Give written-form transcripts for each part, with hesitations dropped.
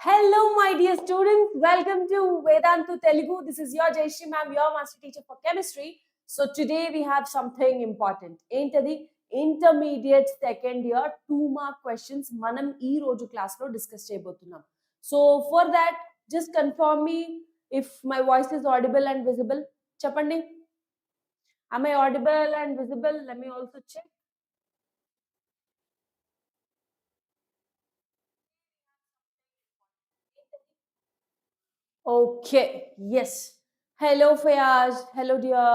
Hello, my dear students. Welcome to Vedantu Telugu. This is your JEE ma'am, your master teacher for chemistry. So today we have something important. Entadi intermediate second year 2-mark questions manam ee roju class lo discuss cheyabothunam. So for that, just confirm me if my voice is audible and visible. Cheppandi. Am I audible and visible? Let me also check. Okay. Yes. Hello, Fayaz. Hello, dear.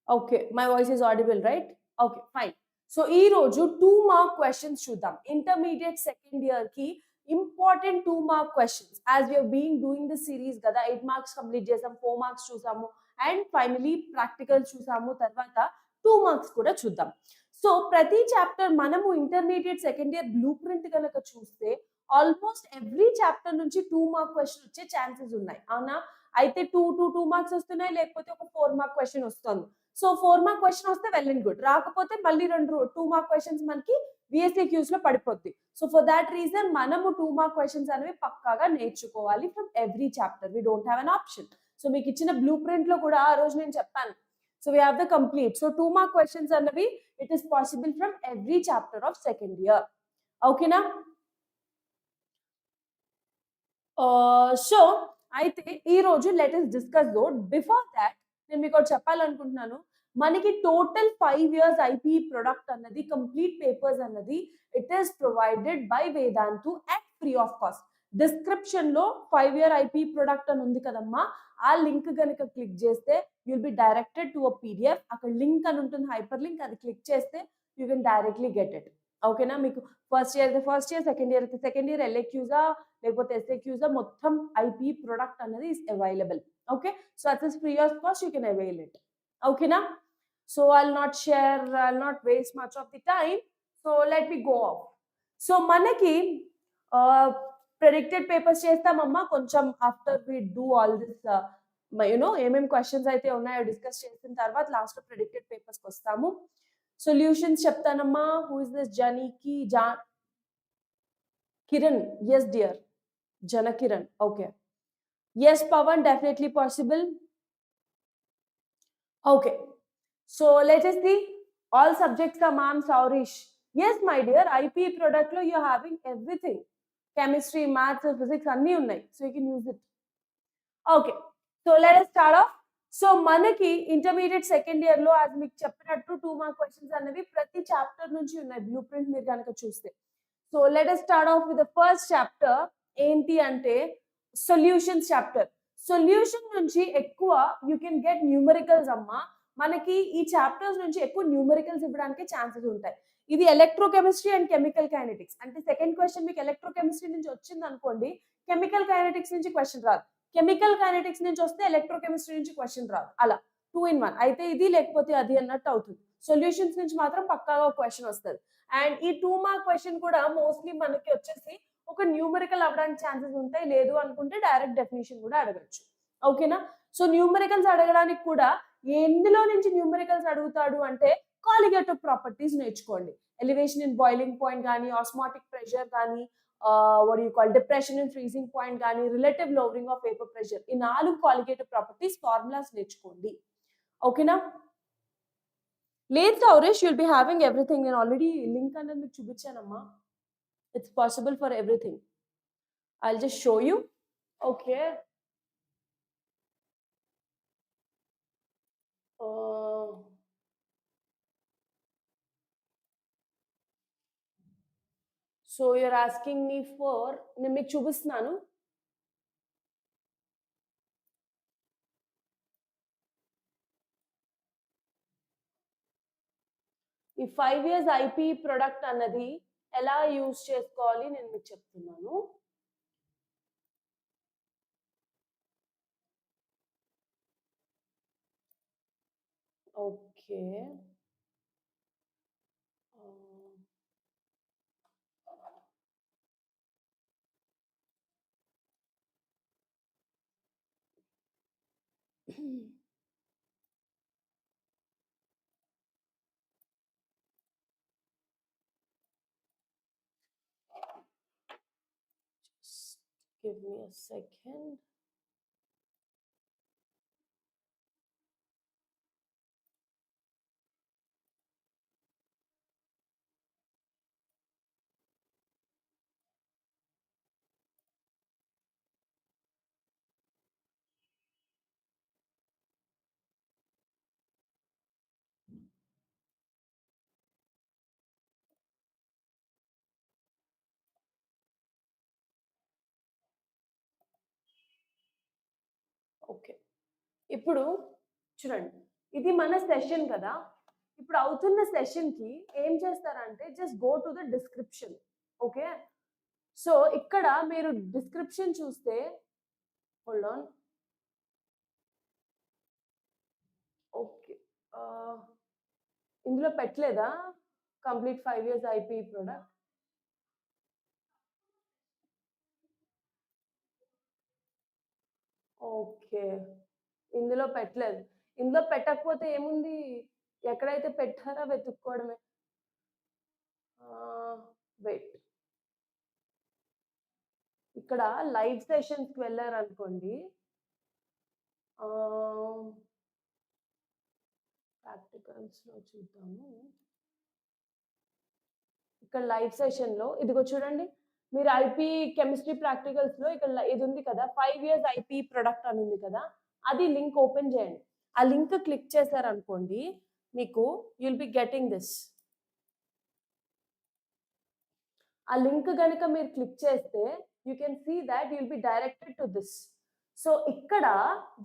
Okay, my voice is audible, right? Okay, fine. So ee roju 2-mark questions చూద్దాం. Intermediate second year ki important 2-mark questions. As we have been doing this series కదా, 8 marks complete చేసాం, 4 marks చూసాము, and finally practical చూసాము, తర్వాత 2 marks కూడా చూద్దాం. So ప్రతి chapter మనము intermediate second year blue print కనుక చూస్తే ఆల్మోస్ట్ ఎవ్రీ చాప్టర్ నుంచి 2-mark క్వశ్చన్ వచ్చే ఛాన్సెస్ ఉన్నాయి. అవునా? అయితే 2 మార్క్స్ వస్తున్నాయి, లేకపోతే ఒక 4-mark క్వశ్చన్ వస్తుంది. సో 4-mark క్వశ్చన్ వస్తే వెల్ అండ్ గుడ్, రాకపోతే మళ్ళీ 2 mark క్వశ్చన్స్ మనకి VSAQs లో పడిపోద్ది. సో ఫర్ దాట్ రీజన్ మనము 2-mark క్వశ్చన్స్ అనేవి పక్కాగా నేర్చుకోవాలి from every chapter. We don't have an option. So మీకు ఇచ్చిన బ్లూ ప్రింట్ లో కూడా ఆ రోజు నేను చెప్పాను. So we have the complete. So 2-mark questions అనేవి it is possible from every chapter of second year. ఓకేనా? సో అయితే ఈ రోజు let us discuss those. Before that నేను మీకు చెప్పాలనుకుంటున్నాను, మనకి టోటల్ 5 years IPE ప్రొడక్ట్ అన్నది, కంప్లీట్ పేపర్స్ అన్నది it is provided by Vedantu at free of cost. Description లో 5 year IPE ప్రొడక్ట్ అని ఉంది కదమ్మా, ఆ లింక్ కనుక క్లిక్ చేస్తే you'll be directed to a PDF. అక్కడ లింక్ అని ఉంటుంది, హైపర్ లింక్, అది క్లిక్ చేస్తే you can directly get it. ఓకేనా? మీకు first year second year second year LAQs లేకపోతే SAQs మొత్తం IPE ప్రొడక్ట్ అనేది is available. Okay, so at is free of cost, you can avail it. ఓకేనా? So I'll not waste much of the time. So let me go off. సో మనకి predicted papers చేస్తామమ్మా కొంచెం after we do all this ఏమేమి questions అయితే ఉన్నాయో discuss చేసిన తర్వాత లాస్ట్ ప్రెడిక్టెడ్ పేపర్స్కి వస్తాము. సొల్యూషన్స్ చెప్తానమ్మా. Who is this? Kiran? Yes dear, Janakiran. Okay. Yes Pawan, definitely possible. Okay, so let us see. All subjects are ma'am Saurish. Yes my dear, IPE product lo you are having everything. Chemistry, maths, physics anni unnai, so you can use it. Okay, so let us start off. సో మనకి intermediate second year లో అది మీకు చెప్పినట్టు 2-mark questions అనేవి ప్రతి chapter నుంచి ఉన్నాయి బ్లూ ప్రింట్ మీరు కనుక చూస్తే. So let us start of with the first chapter. ఏంటి అంటే సొల్యూషన్స్ చాప్టర్. సొల్యూషన్ నుంచి ఎక్కువ యూ కెన్ గెట్ న్యూమరికల్స్ అమ్మా. మనకి ఈ చాప్టర్స్ నుంచి ఎక్కువ న్యూమరికల్స్ ఇవ్వడానికి ఛాన్సెస్ ఉంటాయి. ఇది ఎలక్ట్రోకెమిస్ట్రీ అండ్ కెమికల్ కైనెటిక్స్. అంటే సెకండ్ క్వశ్చన్ మీకు ఎలక్ట్రోకెమిస్ట్రీ నుంచి వచ్చింది అనుకోండి, కెమికల్ కైనెటిక్స్ నుంచి క్వశ్చన్ రాదు. కెమికల్ కైనెటిక్స్ నుంచి వస్తే ఎలక్ట్రోకెమిస్ట్రీ నుంచి క్వశ్చన్ రాదు. అలా 2 in 1 అయితే ఇది లేకపోతే అది అన్నట్టు అవుతుంది. సొల్యూషన్స్ నుంచి మాత్రం పక్కాగా క్వశ్చన్ వస్తుంది. అండ్ ఈ 2-mark క్వశ్చన్ కూడా మోస్ట్లీ మనకి వచ్చేసి ఒక న్యూమరికల్ అవ్వడానికి ఛాన్సెస్ ఉంటాయి. లేదు అనుకుంటే డైరెక్ట్ డెఫినేషన్ కూడా అడగచ్చు. ఓకేనా? సో న్యూమరికల్స్ అడగడానికి కూడా ఎందులో నుంచి న్యూమరికల్స్ అడుగుతాడు అంటే కాలిగేటివ్ ప్రాపర్టీస్ నేర్చుకోండి. ఎలివేషన్ ఇన్ బాయిలింగ్ పాయింట్ కానీ, ఆస్మాటిక్ ప్రెషర్ కానీ, what do you call depression in freezing point కానీ, relative lowering of vapor pressure, ఈ 4 qualitative properties formulas నేర్చుకోండి. ఓకేనా? లేదు Sauresh, you'll be having everything. నేను ఆల్రెడీ లింక్ అనేది మీకు చూపించానమ్మా. It's possible for everything. I'll just show you. Okay. So you're asking me for, నేను మీకు చూపిస్తున్నాను. ఈ 5 years IPE ప్రొడక్ట్ అన్నది ఎలా యూజ్ చేసుకోవాలి నేను మీకు చెప్తున్నాను. Okay, Give me a second. Okay, ఇప్పుడు చూడండి, ఇది మన సెషన్ కదా. ఇప్పుడు అవుతున్న సెషన్కి ఏం చేస్తారంటే just go to the description. Okay, so ఇక్కడ మీరు డిస్క్రిప్షన్ చూస్తే, హోల్డ్ ఆన్. ఓకే, ఇందులో పెట్టలేదా complete 5 years IPE product? Okay, ఇందులో పెట్టలేదు. ఇందులో పెట్టకపోతే ఏముంది, ఎక్కడైతే పెట్టారో వెతుక్కోవడమే. వెయిట్, ఇక్కడ లైవ్ సెషన్స్కి వెళ్ళారనుకోండి, ప్రాక్టికల్స్లో చూద్దాము. ఇక్కడ లైవ్ సెషన్లో ఇదిగో చూడండి, మీరు ఐపీ కెమిస్ట్రీ ప్రాక్టికల్స్లో ఇక్కడ ఇది ఉంది కదా, 5 years IPE ప్రొడక్ట్ అని ఉంది కదా, అది లింక్ ఓపెన్ చేయండి. ఆ లింక్ క్లిక్ చేశారనుకోండి, మీకు యుల్ బి గెటింగ్ దిస్. ఆ లింక్ కనుక మీరు క్లిక్ చేస్తే you can see that you'll be directed to this. So ఇక్కడ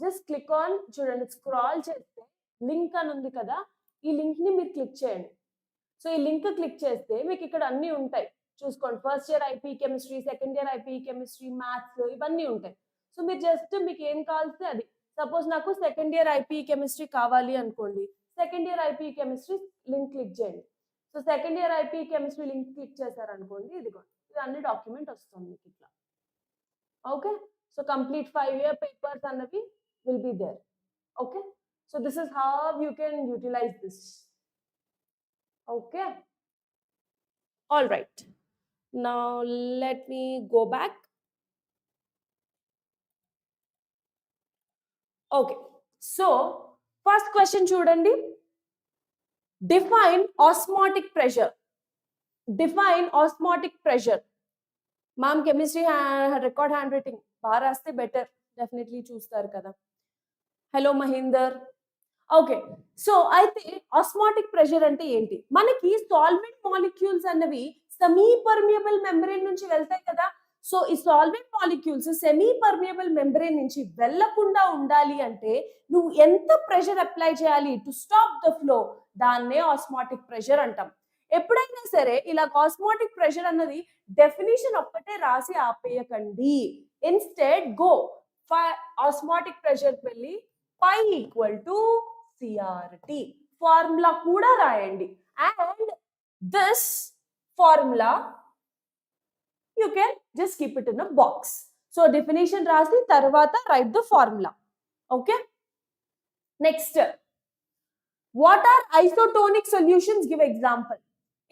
జస్ట్ క్లిక్ ఆన్, చూడండి స్క్రాల్ చేస్తే లింక్ అని ఉంది కదా, ఈ లింక్ ని మీరు క్లిక్ చేయండి. సో ఈ లింక్ క్లిక్ చేస్తే మీకు ఇక్కడ అన్ని ఉంటాయి చూసుకోండి. First year IPE chemistry, second year IPE chemistry, maths, ఇవన్నీ ఉంటాయి. సో మీరు జస్ట్ మీకు ఏం కావాల్సి అది, సపోజ్ నాకు సెకండ్ ఇయర్ IPE కెమిస్ట్రీ కావాలి అనుకోండి, second year IPE chemistry link click చేయండి. So second year IPE chemistry link click చేశారనుకోండి, ఇదిగో ఇది అన్ని డాక్యుమెంట్ వస్తుంది మీకు ఇట్లా. Okay, so complete 5 year papers అన్నవి will be there. Okay, so this is how you can utilise this. Okay, all right, now let me go back. Okay, so first question చూడండి, define osmotic pressure. Define osmotic pressure. Ma'am chemistry record handwriting బాగా రాస్తే better, definitely చూస్తారు కదా. Hello Mahender. Okay, so అయితే osmotic pressure అంటే ఏంటి? మనకి solvent molecules అన్నవి సెమీ పర్మియబుల్ మెంబ్రేన్ నుంచి వెళ్తాయి కదా. సో ఈ solvent molecules semi permeable membrane నుంచి వెళ్లకుండా ఉండాలి అంటే నువ్వు ఎంత ప్రెషర్ అప్లై చేయాలి టు స్టాప్ ద ఫ్లో, దాన్నే ఆస్మోటిక్ ప్రెషర్ అంటాం. ఎప్పుడైనా సరే ఇలా ఆస్మోటిక్ ప్రెషర్ అన్నది డెఫినిషన్ ఒక్కటే రాసి ఆపేయకండి. ఇన్స్టెడ్ గో ఆస్మోటిక్ ప్రెషర్ వెళ్ళి pi equal to CRT formula కూడా రాయండి. And this formula you can just keep it in a box. So definition రాసి తర్వాత write the formula. Okay, next, what are isotonic solutions? Give example.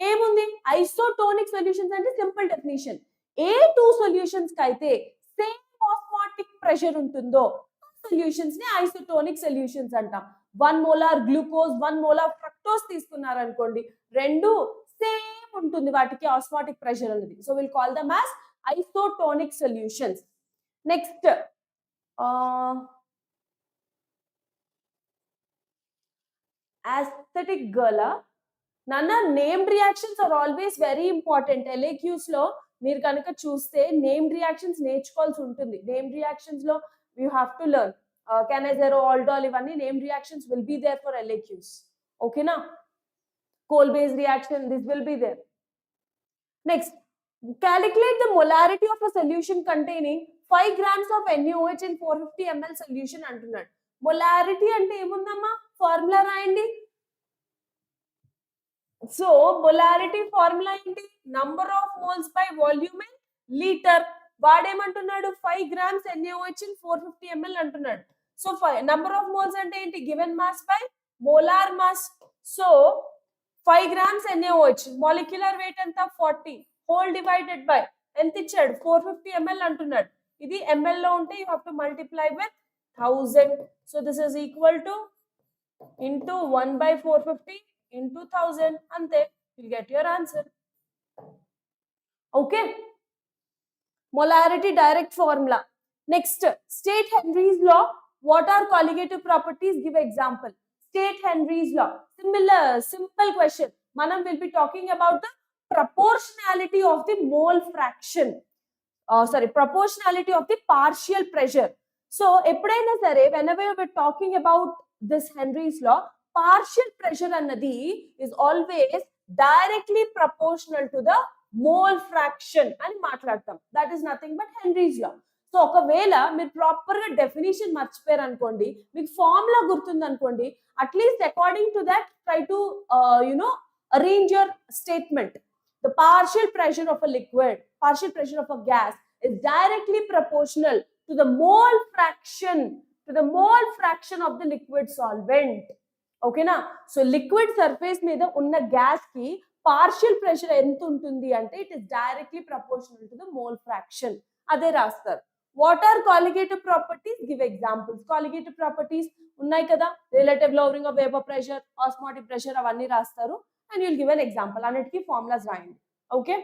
ఏముంది isotonic solutions అంటే simple definition, ఏ two solutions కి అయితే same osmotic pressure ఉంటుందో solutions ని isotonic solutions అంటాం. 1 molar గ్లూకోజ్, 1 molar ఫ్రక్టోజ్ తీసుకున్నారనుకోండి, రెండు సేమ్ ఉంటుంది వాటికి ఆస్మోటిక్ ప్రెషర్ అనేది. So will call them as isotonic solutions. Next, aesthetic gala. నాన్న named reactions are always very important. LAQs లో మీరు కనుక చూస్తే నేమ్డ్ రియాక్షన్స్ నేర్చుకోవాల్సి ఉంటుంది. నేమ్డ్ రియాక్షన్స్ లో you have to learn Cannizzaro, aldol, ఇవన్నీ named reactions will be there for LAQs. ఓకేనా? Kolbe's reaction, this will be there. Next, calculate the molarity of a solution containing 5 grams of NaOH in 450 ml solution అంటున్నాడు. Molarity అంటే ఏముందమ్మా, formula రాయండి. So molarity formula ఏంటి? Number of moles by volume in litre. వాడేమంటున్నాడు 5 grams NaOH in 450 ml అంటున్నాడు. So number of moles అంటే ఏంటి? Given mass by molar mass. So 5 grams NaOH, molecular weight ఎంత 40, హోల్ డివైడెడ్ బై ఎంత ఇచ్చాడు 450 ml అంటున్నాడు. ఇది ml లో ఉంటే you have to multiply with 1000. So this is equal to into 1/450 into 1000. Ante, you'll get your answer. Okay. Molarity direct formula. Next, state Henry's law. What are colligative properties? Give example. State Henry's law. Similar, simple question. Manam will be talking about the proportionality of the mole fraction. Proportionality of the partial pressure. So, eppudaina sare, whenever we're talking about this Henry's law, partial pressure annadi is always directly proportional to the mole fraction అని మాట్లాడతాం. That is nothing but Henry's law. So ఒకవేళ మీరు proper గా definition మర్చిపోయారు అనుకోండి, మీకు formula గుర్తుంది అనుకోండి, at least according to that try to arrange your statement. The partial pressure of a liquid, partial pressure of a gas is directly proportional to the mole fraction of the liquid solvent. Okay na? So liquid surface మీద ఉన్న gas కి partial pressure ఎంత ఉంటుంది అంటే it is directly proportional to the mole fraction. అదే రాస్తారు. What are colligative properties? Give examples. Colligative properties ఉన్నాయి కదా, relative lowering of vapor pressure, osmotic pressure, అవన్నీ రాస్తారు. And you'll give an example. అన్నిటికీ formulas రాయండి. Okay.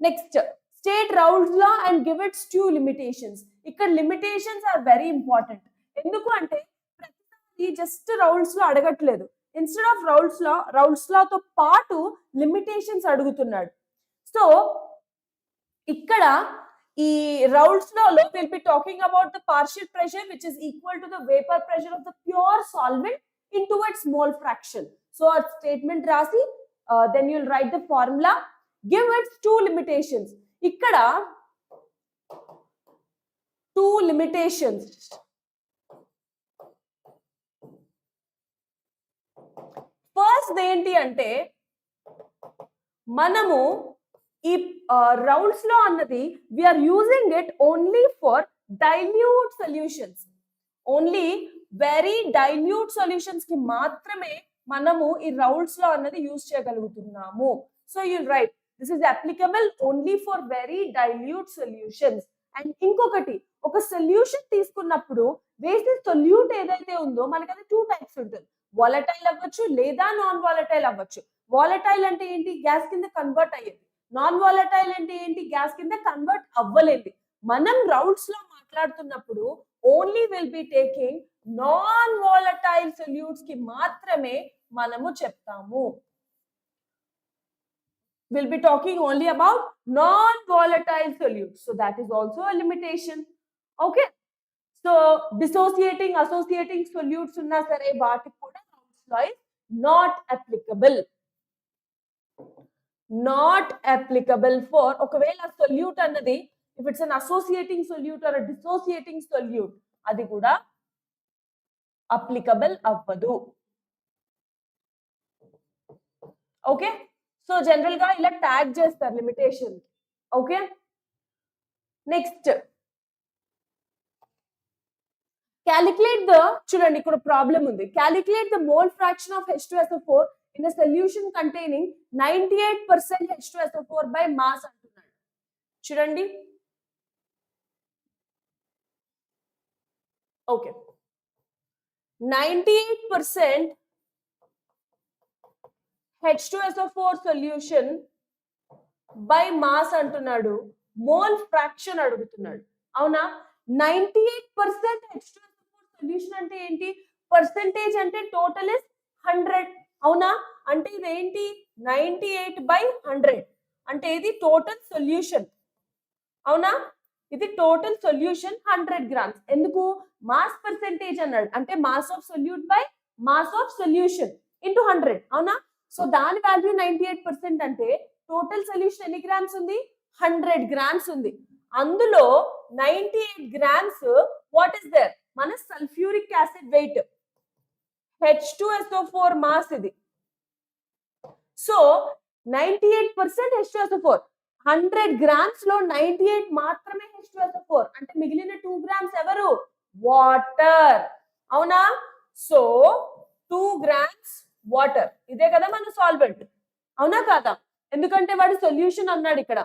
Next, state Raoult's law and give its two limitations. ఇక్కడ limitations are very important. ఎందుకు అంటే ప్రతిసారి జస్ట్ Raoult's law అడగట్లేదు. Instead of Raoult's law తో పాటు లిమిటేషన్స్ అడుగుతున్నాడు. సో ఇక్కడ ఈ Raoult's law లో we'll be talking about the partial pressure which is equal to the vapor pressure of the pure solvent into its mole fraction. So a statement rasi, then you'll write the formula, give its two limitations. Ikkada two limitations. First ఏంటి అంటే మనము ఈ Raoult's law అన్నది we are using it only for dilute solutions. Only very dilute solutions కి మాత్రమే మనము ఈ Raoult's law అన్నది use చేయగలుగుతున్నాము. So you'll write this is applicable only for very dilute solutions. And ఇంకొకటి, ఒక సొల్యూషన్ తీసుకున్నప్పుడు వేసే సొల్యూట్ ఏదైతే ఉందో మనకి అది టూ టైప్స్ ఉంటుంది. వాలటైల్ అవ్వచ్చు లేదా నాన్ వాలటైల్ అవ్వచ్చు. వాలటైల్ అంటే ఏంటి? గ్యాస్ కింద కన్వర్ట్ అయ్యేది. నాన్ వాలటైల్ అంటే ఏంటి? గ్యాస్ కింద కన్వర్ట్ అవ్వలేదు. మనం Raoult's law మాట్లాడుతున్నప్పుడు only will be taking non volatile solutes కి మాత్రమే మనము చెప్తాము. We'll be talking only about non-volatile solutes. So that is also a limitation. Okay. So dissociating, associating solutes unna sare vaati kuda Raoult's law is not applicable. Not applicable for okavela solute annadi, if it's an associating solute or a dissociating solute, adi kuda applicable avvadu. Okay. So general గా ఇలా tag చేస్తారు limitation. Okay. Next, calculate the, చూడండి ఇక్కడ problem ఉంది. Calculate the mole fraction of H2SO4 in a solution containing 98% H2SO4 by mass అంటున్నాడు. చూడండి. Okay, 98% H2SO4 solution by mass అంటున్నాడు, mole fraction అడుగుతున్నాడు. అవునా? 98% H2SO4 solution అంటే ఏంటి? పర్సెంటేజ్ అంటే టోటల్ ఇస్ 100. అవునా? అంటే ఇది ఏంటి? 98/100 అంటే ఇది టోటల్ సొల్యూషన్. అవునా? ఇది టోటల్ సొల్యూషన్ 100 grams. ఎందుకు? మాస్ పర్సెంటేజ్ అన్నాడు, అంటే mass of solute by mass of solution into 100. అవునా? సో దాని వాల్యూ 98% అంటే టోటల్ సొల్యూషన్ ఎన్ని గ్రామ్స్ ఉంది? 100 grams ఉంది. అందులో 98 grams వాట్ ఇస్ దేర్? మన sulphuric acid weight, H2SO4 mass ఇది. సో 98% H2SO4, 100 grams లో 98 మాత్రమే H2SO4 అంటే మిగిలిన 2 grams ఎవరు? వాటర్. అవునా? సో 2 grams వాటర్, ఇదే కదా మన సాల్వెంట్. అవునా కాదా? ఎందుకంటే వాడు సొల్యూషన్ అన్నాడు ఇక్కడ.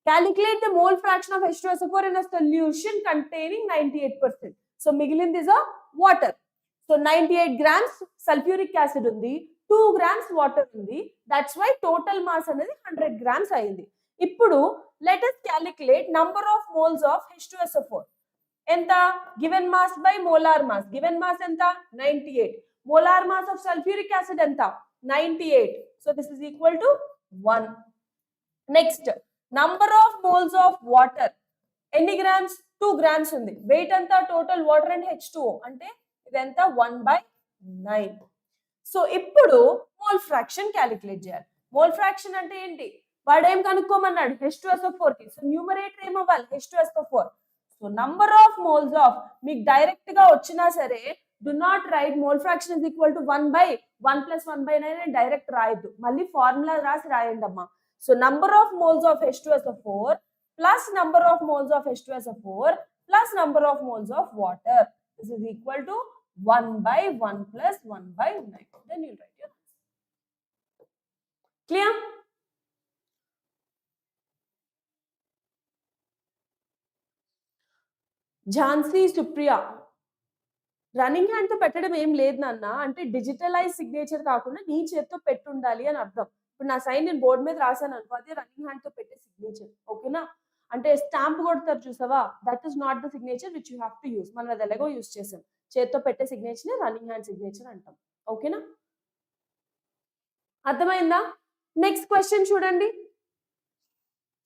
Calculate the mole fraction of H2SO4 in a solution containing 98%. So మిగిలింది is a water. So 98 grams sulfuric acid ఉంది, 2 grams water ఉంది. That's why total mass అనేది 100 grams అయింది. ఇప్పుడు let us calculate number of moles of H2SO4. ఎంత? Given mass by molar mass. Given mass ఎంత? 98. Molar mass of sulfuric acid ఎంత? 98. So this is equal to 1. Next, number of moles of water. ఎన్ని grams? 2 grams ఉంది. Weight ఎంత? Total water and H2O అంటే ఇదెంత? 1/9. So ఇప్పుడు mole fraction calculate చేయాలి. Mole fraction అంటే ఏంటి? వాడు ఏం కనుక్కోమన్నాడు? H2SO4 కి. సో న్యూమరేటర్ ఏం అవ్వాలి? H2SO4. So number of moles of, మీకు డైరెక్ట్ గా వచ్చినా సరే do not write mole fraction is equal to 1/1 plus 1/9 అని డైరెక్ట్ రాయద్దు, మళ్ళీ ఫార్ములా రాసి రాయండి అమ్మా. So number of moles of H2SO4 plus number of moles of H2SO4 plus number of moles of water. This is equal to 1/1 plus 1/9. Then you write your answer. Clear? Jhansi Supriya, running hand తో పెట్టడం ఏం లేదు నాన్న, అంటే digitalise signature కాకుండా నీ చేత్తో పెట్టుండాలి అని అర్థం. ఇప్పుడు నా సైన్ నేను బోర్డు మీద రాశాను అనుకో, అదే రన్నింగ్ హ్యాండ్ తో పెట్టే సిగ్నేచర్. ఓకేనా? అంటే స్టాంప్ కొడతారు చూసావా, that is not the signature which you have to use. మనం అది ఎలాగో యూస్ చేసాం. చేత్తో పెట్టే సిగ్నేచర్ రన్నింగ్ హ్యాండ్ సిగ్నేచర్ అంటాం. ఓకేనా? అర్థమైందా? నెక్స్ట్ క్వశ్చన్ చూడండి.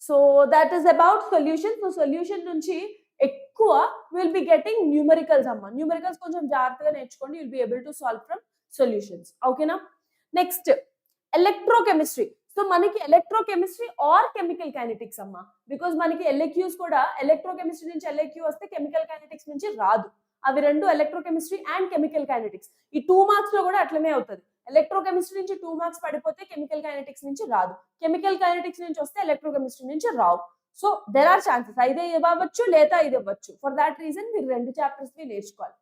So that is about solution. So solution నుంచి ఎక్కువ విల్ బి గెటింగ్ న్యూమరికల్స్ అమ్మా. న్యూమరికల్స్ కొంచెం జాగ్రత్తగా నేర్చుకోండి, will be able to solve from solutions. ఓకేనా? Next electrochemistry. సో మనకి ఎలక్ట్రోకెమిస్ట్రీ ఆర్ కెమికల్ కైనెటిక్స్ అమ్మా, బికాజ్ మనకి ఎల్ఏక్యూస్ కూడా ఎలక్ట్రోకెమిస్ట్రీ నుంచి ఎల్ఏక్యూ వస్తే కెమికల్ కైనెటిక్స్ నుంచి రాదు. అవి రెండు ఎలక్ట్రోకెమిస్ట్రీ అండ్ కెమికల్ కైనెటిక్స్. ఈ 2 మార్క్స్ లో కూడా అట్లనే అవుతుంది. ఎలక్ట్రోకెమిస్ట్రీ నుంచి 2 మార్క్స్ పడిపోతే కెమికల్ కైనెటిక్స్ నుంచి రాదు, కెమికల్ కైనెటిక్స్ నుంచి వస్తే ఎలక్ట్రోకెమిస్ట్రీ నుంచి రావు. సో దెర్ ఆర్ ఛాన్సెస్, అయితే ఇవ్వచ్చు లేదా ఇది ఇవ్వచ్చు. ఫర్ దాట్ రీజన్ మీరు 2 చాప్టర్స్ ని నేర్చుకోవాలి.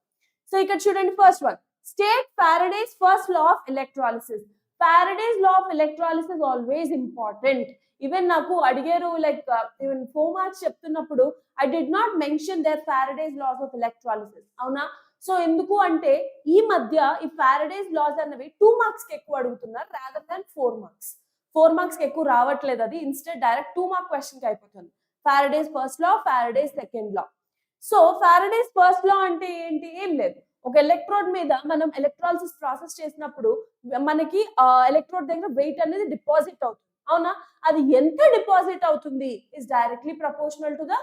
సో ఇక్కడ చూడండి, first one, state Faraday's first law of electrolysis. Faraday's law of electrolysis always important. Even నాకు అడిగారు, లైక్ ఈవెన్ 4 మార్క్స్ చెప్తున్నప్పుడు I did not mention their Faraday's laws of electrolysis. అవునా? So ఎందుకు అంటే ఈ మధ్య ఈ Faraday's laws అనేవి 2 మార్క్స్ కి ఎక్కువ అడుగుతున్నారు రాదర్ దాన్ 4 మార్క్స్. 4 మార్క్స్ కి ఎక్కువ రావట్లేదు, అది ఇన్స్టెడ్ డైరెక్ట్ 2 మార్క్ క్వశ్చన్ కి అయిపోతుంది. Faraday's first law, Faraday's second law. So Faraday's first law అంటే ఏంటి? ఏం లేదు, ఒక ఎలక్ట్రోడ్ మీద మనం ఎలక్ట్రాలిసిస్ ప్రాసెస్ చేసినప్పుడు మనకి ఎలక్ట్రోడ్ దగ్గర వెయిట్ అనేది డిపాజిట్ అవుతుంది. అవునా? అది ఎంత డిపాజిట్ అవుతుంది is directly proportional to the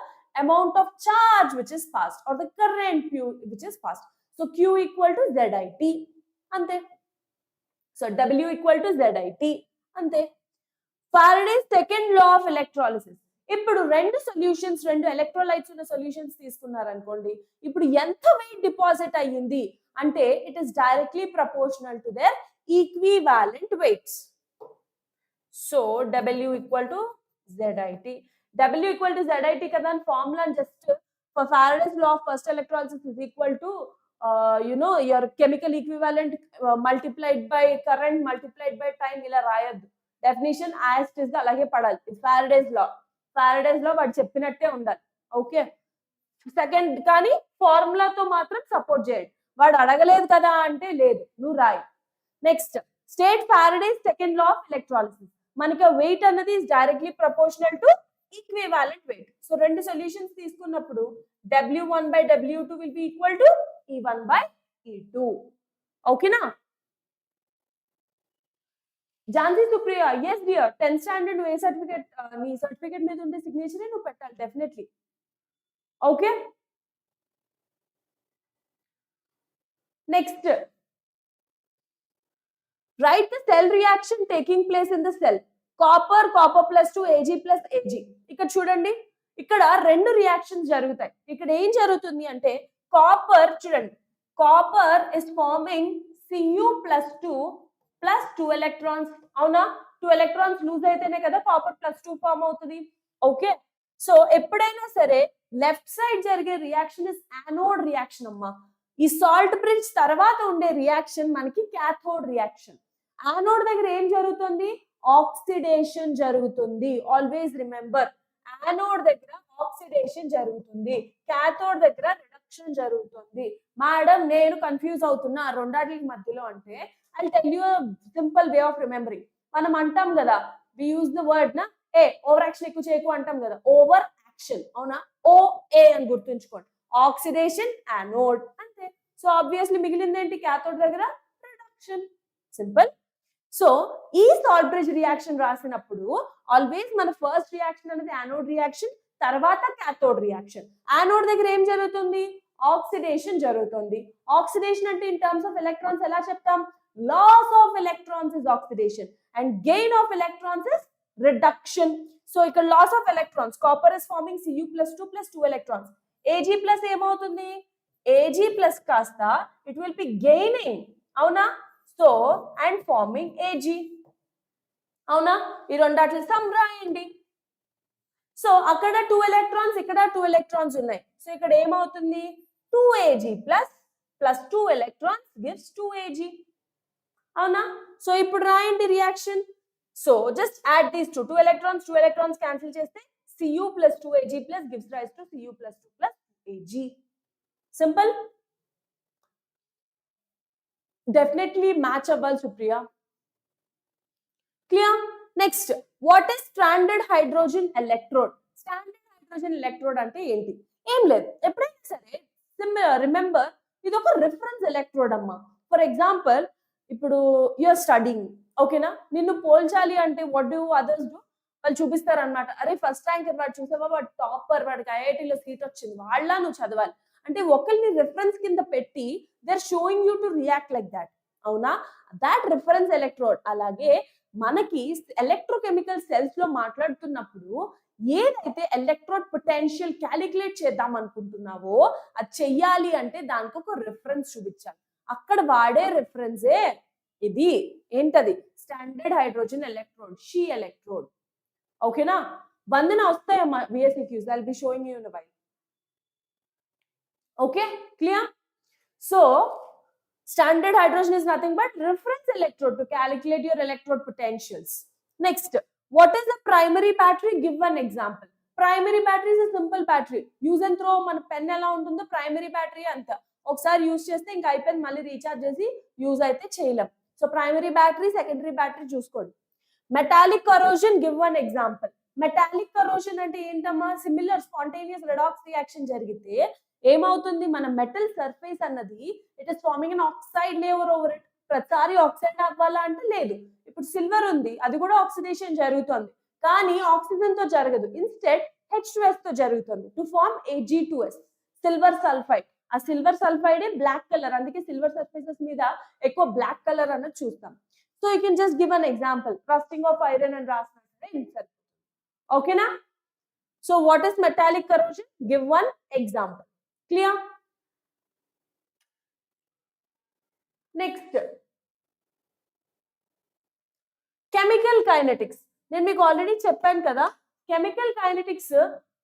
amount of charge which is passed or the current Q which is passed. So Q equal to ZIT అంతే. So W equal to ZIT అంతే. Faraday's second law of electrolysis. ఇప్పుడు 2 solutions, 2 electrolytes ఉన్న solutions తీసుకున్నారనుకోండి, ఇప్పుడు ఎంత weight deposit అయ్యింది అంటే it is directly proportional to their equivalent weights. So W equal to ZIT. W equal to ZIT కదా అని formula just for Faraday's law of first electrolysis is equal to your chemical equivalent multiplied by current multiplied by time ఇలా రాయొద్దు. Definition as it is అలాగే పడాలి. Faraday's law వాడు చెప్పినట్టే ఉండాలి. Okay? Second కానీ ఫార్ములాతో మాత్రం సపోర్ట్ చేయండి. వాడు అడగలేదు కదా అంటే లేదు, నువ్వు రాయి. Next, state Faraday's second law of electrolysis. మనకి వెయిట్ అన్నది is directly proportional to equivalent wait. So 2 solutions తీసుకున్నప్పుడు W1/W2 will be equal to E1/E2. ఓకేనా? Jhansi Supriya, yes dear, 10th standard నువ్వు ఏ సర్టిఫికేట్, నీ సర్టిఫికేట్ మీద ఉండే సిగ్నేచర్ నువ్వు పెట్టాలి definitely. Okay? Next, right the cell reaction taking place in the cell. Copper +2 Ag + Ag. ఇక్కడ చూడండి, ఇక్కడ 2 రియాక్షన్స్ జరుగుతాయి. ఇక్కడ ఏం జరుగుతుంది అంటే కాపర్, చూడండి, copper is forming Cu+2 +2 electrons. అవునా? 2 ఎలక్ట్రాన్స్ లూజ్ అయితేనే కదా కాపర్ +2 ఫార్మ్ అవుతుంది. ఓకే? సో ఎప్పుడైనా సరే లెఫ్ట్ సైడ్ జరిగే రియాక్షన్ ఇస్ యానోడ్ రియాక్షన్ అమ్మా. ఈ సాల్ట్ బ్రిడ్జ్ తర్వాత ఉండే రియాక్షన్ మనకి క్యాథోడ్ రియాక్షన్. యానోడ్ దగ్గర ఏం జరుగుతుంది? ఆక్సిడేషన్ జరుగుతుంది. ఆల్వేస్ రిమెంబర్, యానోడ్ దగ్గర ఆక్సిడేషన్ జరుగుతుంది, క్యాథోడ్ దగ్గర రిడక్షన్ జరుగుతుంది. మేడం నేను కన్ఫ్యూజ్ అవుతున్నా రెండాటికి మధ్యలో అంటే I tell you simple way of remembering. మనం అంటాం కదా, వి యూజ్ ద వర్డ్ నా ఓవర్ యాక్షన్ ఎక్కువ చేయకు అంటాం కదా, ఓవర్ యాక్షన్ అవునా, ఓఏ అని గుర్తుంచుకోండి, ఆక్సిడేషన్ యానోడ్ అంతే. సో ఆబ్వియస్లీ మిగిలింది ఏంటి, క్యాథోడ్ దగ్గర రిడక్షన్, సింపుల్. సో ఈ సాల్ట్ బ్రిడ్జ్ రియాక్షన్ రాసినప్పుడు ఆల్వేస్ మన ఫస్ట్ రియాక్షన్ అనేది యానోడ్ రియాక్షన్, తర్వాత క్యాథోడ్ రియాక్షన్. యానోడ్ దగ్గర ఏం జరుగుతుంది, ఆక్సిడేషన్ జరుగుతుంది. ఆక్సిడేషన్ అంటే ఇన్ టర్మ్స్ ఆఫ్ ఎలక్ట్రాన్స్ ఎలా చెప్తాం, loss of electrons is oxidation and gain of electrons is reduction. So ఇక్కడ loss of electrons, copper is forming Cu+2 + 2 electrons, Ag plus ఏమవుతుంది, Ag plus కాస్త ఇట్ విల్ బి గెయినింగ్ అవునా, so and forming Ag అవునా. ఈ రెండాట్లు some రాయండి. So అక్కడ 2 electrons, ఇక్కడ 2 electrons ఉన్నాయి. సో ఇక్కడ ఏమవుతుంది, 2Ag plus 2 electrons gives 2Ag అవునా. సో ఇప్పుడు రాయండి reaction. So just add these 2 electrons cancel చేస్తే Cu + 2Ag gives rise to Cu + 2 + Ag. Simple, definitely match అవ్వాలి Supriya. Clear. Next, what is stranded hydrogen electrode. Stranded hydrogen electrode అంటే ఏంటి, ఏం లేదు, ఎప్పుడైనా సరే రిమెంబర్ ఇది ఒక రిఫరెన్స్ ఎలక్ట్రోడ్ అమ్మా. ఫర్ ఎగ్జాంపుల్ ఇప్పుడు యూఆర్ స్టడింగ్ ఓకేనా, నిన్ను పోల్చాలి అంటే వాట్ డూ అదర్స్ డూ, వాళ్ళు చూపిస్తారు అనమాట, అరే ఫస్ట్ ర్యాంక్ వాడు చూసావా, వాడు టాపర్, వాడికి ఐఐటీలో సీట్ వచ్చింది, వాళ్ళ నువ్వు చదవాలి అంటే ఒకరిని రిఫరెన్స్ కింద పెట్టి they are showing you to react like that అవునా, దాట్ రిఫరెన్స్ ఎలక్ట్రోడ్. అలాగే మనకి ఎలక్ట్రోకెమికల్ సెల్స్ లో మాట్లాడుతున్నప్పుడు ఏదైతే ఎలక్ట్రోడ్ పొటెన్షియల్ క్యాలిక్యులేట్ చేద్దాం అనుకుంటున్నావో అది చెయ్యాలి అంటే దానికి ఒక రిఫరెన్స్ చూపించాలి. అక్కడ వాడే రిఫరెన్సే ఇది ఏంటది, standard hydrogen electrode, she electrode ఓకేనా. వందన వస్తాయమ్మా VSAQs, I'll be showing you in a while. Okay, clear? So standard hydrogen is nothing but reference electrode to calculate your electrode potentials. Next, what is a primary battery? Give one example. Primary battery is a simple battery. Use and throw మన pen ఎలా ఉంటుందో primary battery అంతా ఒకసారి use చేస్తే ఇంకా అయిపోయింది, మళ్ళీ recharge చేసి యూజ్ అయితే చేయలేం. So primary battery, secondary battery చూసుకోండి. Metallic corrosion, give one example. Metallic corrosion అంటే ఏంటమ్మా, సిమిలర్ స్పాంటేనియస్ రెడాక్స్ రియాక్షన్ జరిగితే ఏమవుతుంది, మన మెటల్ సర్ఫేస్ అన్నది it is forming an oxide layer over it. ప్రతిసారి ఆక్సైడ్ అవ్వాలా అంటే లేదు. ఇప్పుడు సిల్వర్ ఉంది, అది కూడా ఆక్సిడేషన్ జరుగుతుంది, కానీ ఆక్సిజన్ తో జరగదు, ఇన్స్టెడ్ H2S తో జరుగుతుంది to form Ag2S, silver sulphide. ఆ సిల్వర్ సల్ఫైడ్ బ్లాక్ కలర్, అందుకే సిల్వర్ సర్ఫేసెస్ మీద ఎక్కువ బ్లాక్ కలర్ అన్నది చూస్తాం. So you can just give an example, rusting of iron అని రాసినట్టు ఓకేనా. So what is metallic corrosion, give one example. Clear. Next, chemical kinetics. నేను మీకు ఆల్రెడీ చెప్పాను కదా, కెమికల్ కైనెటిక్స్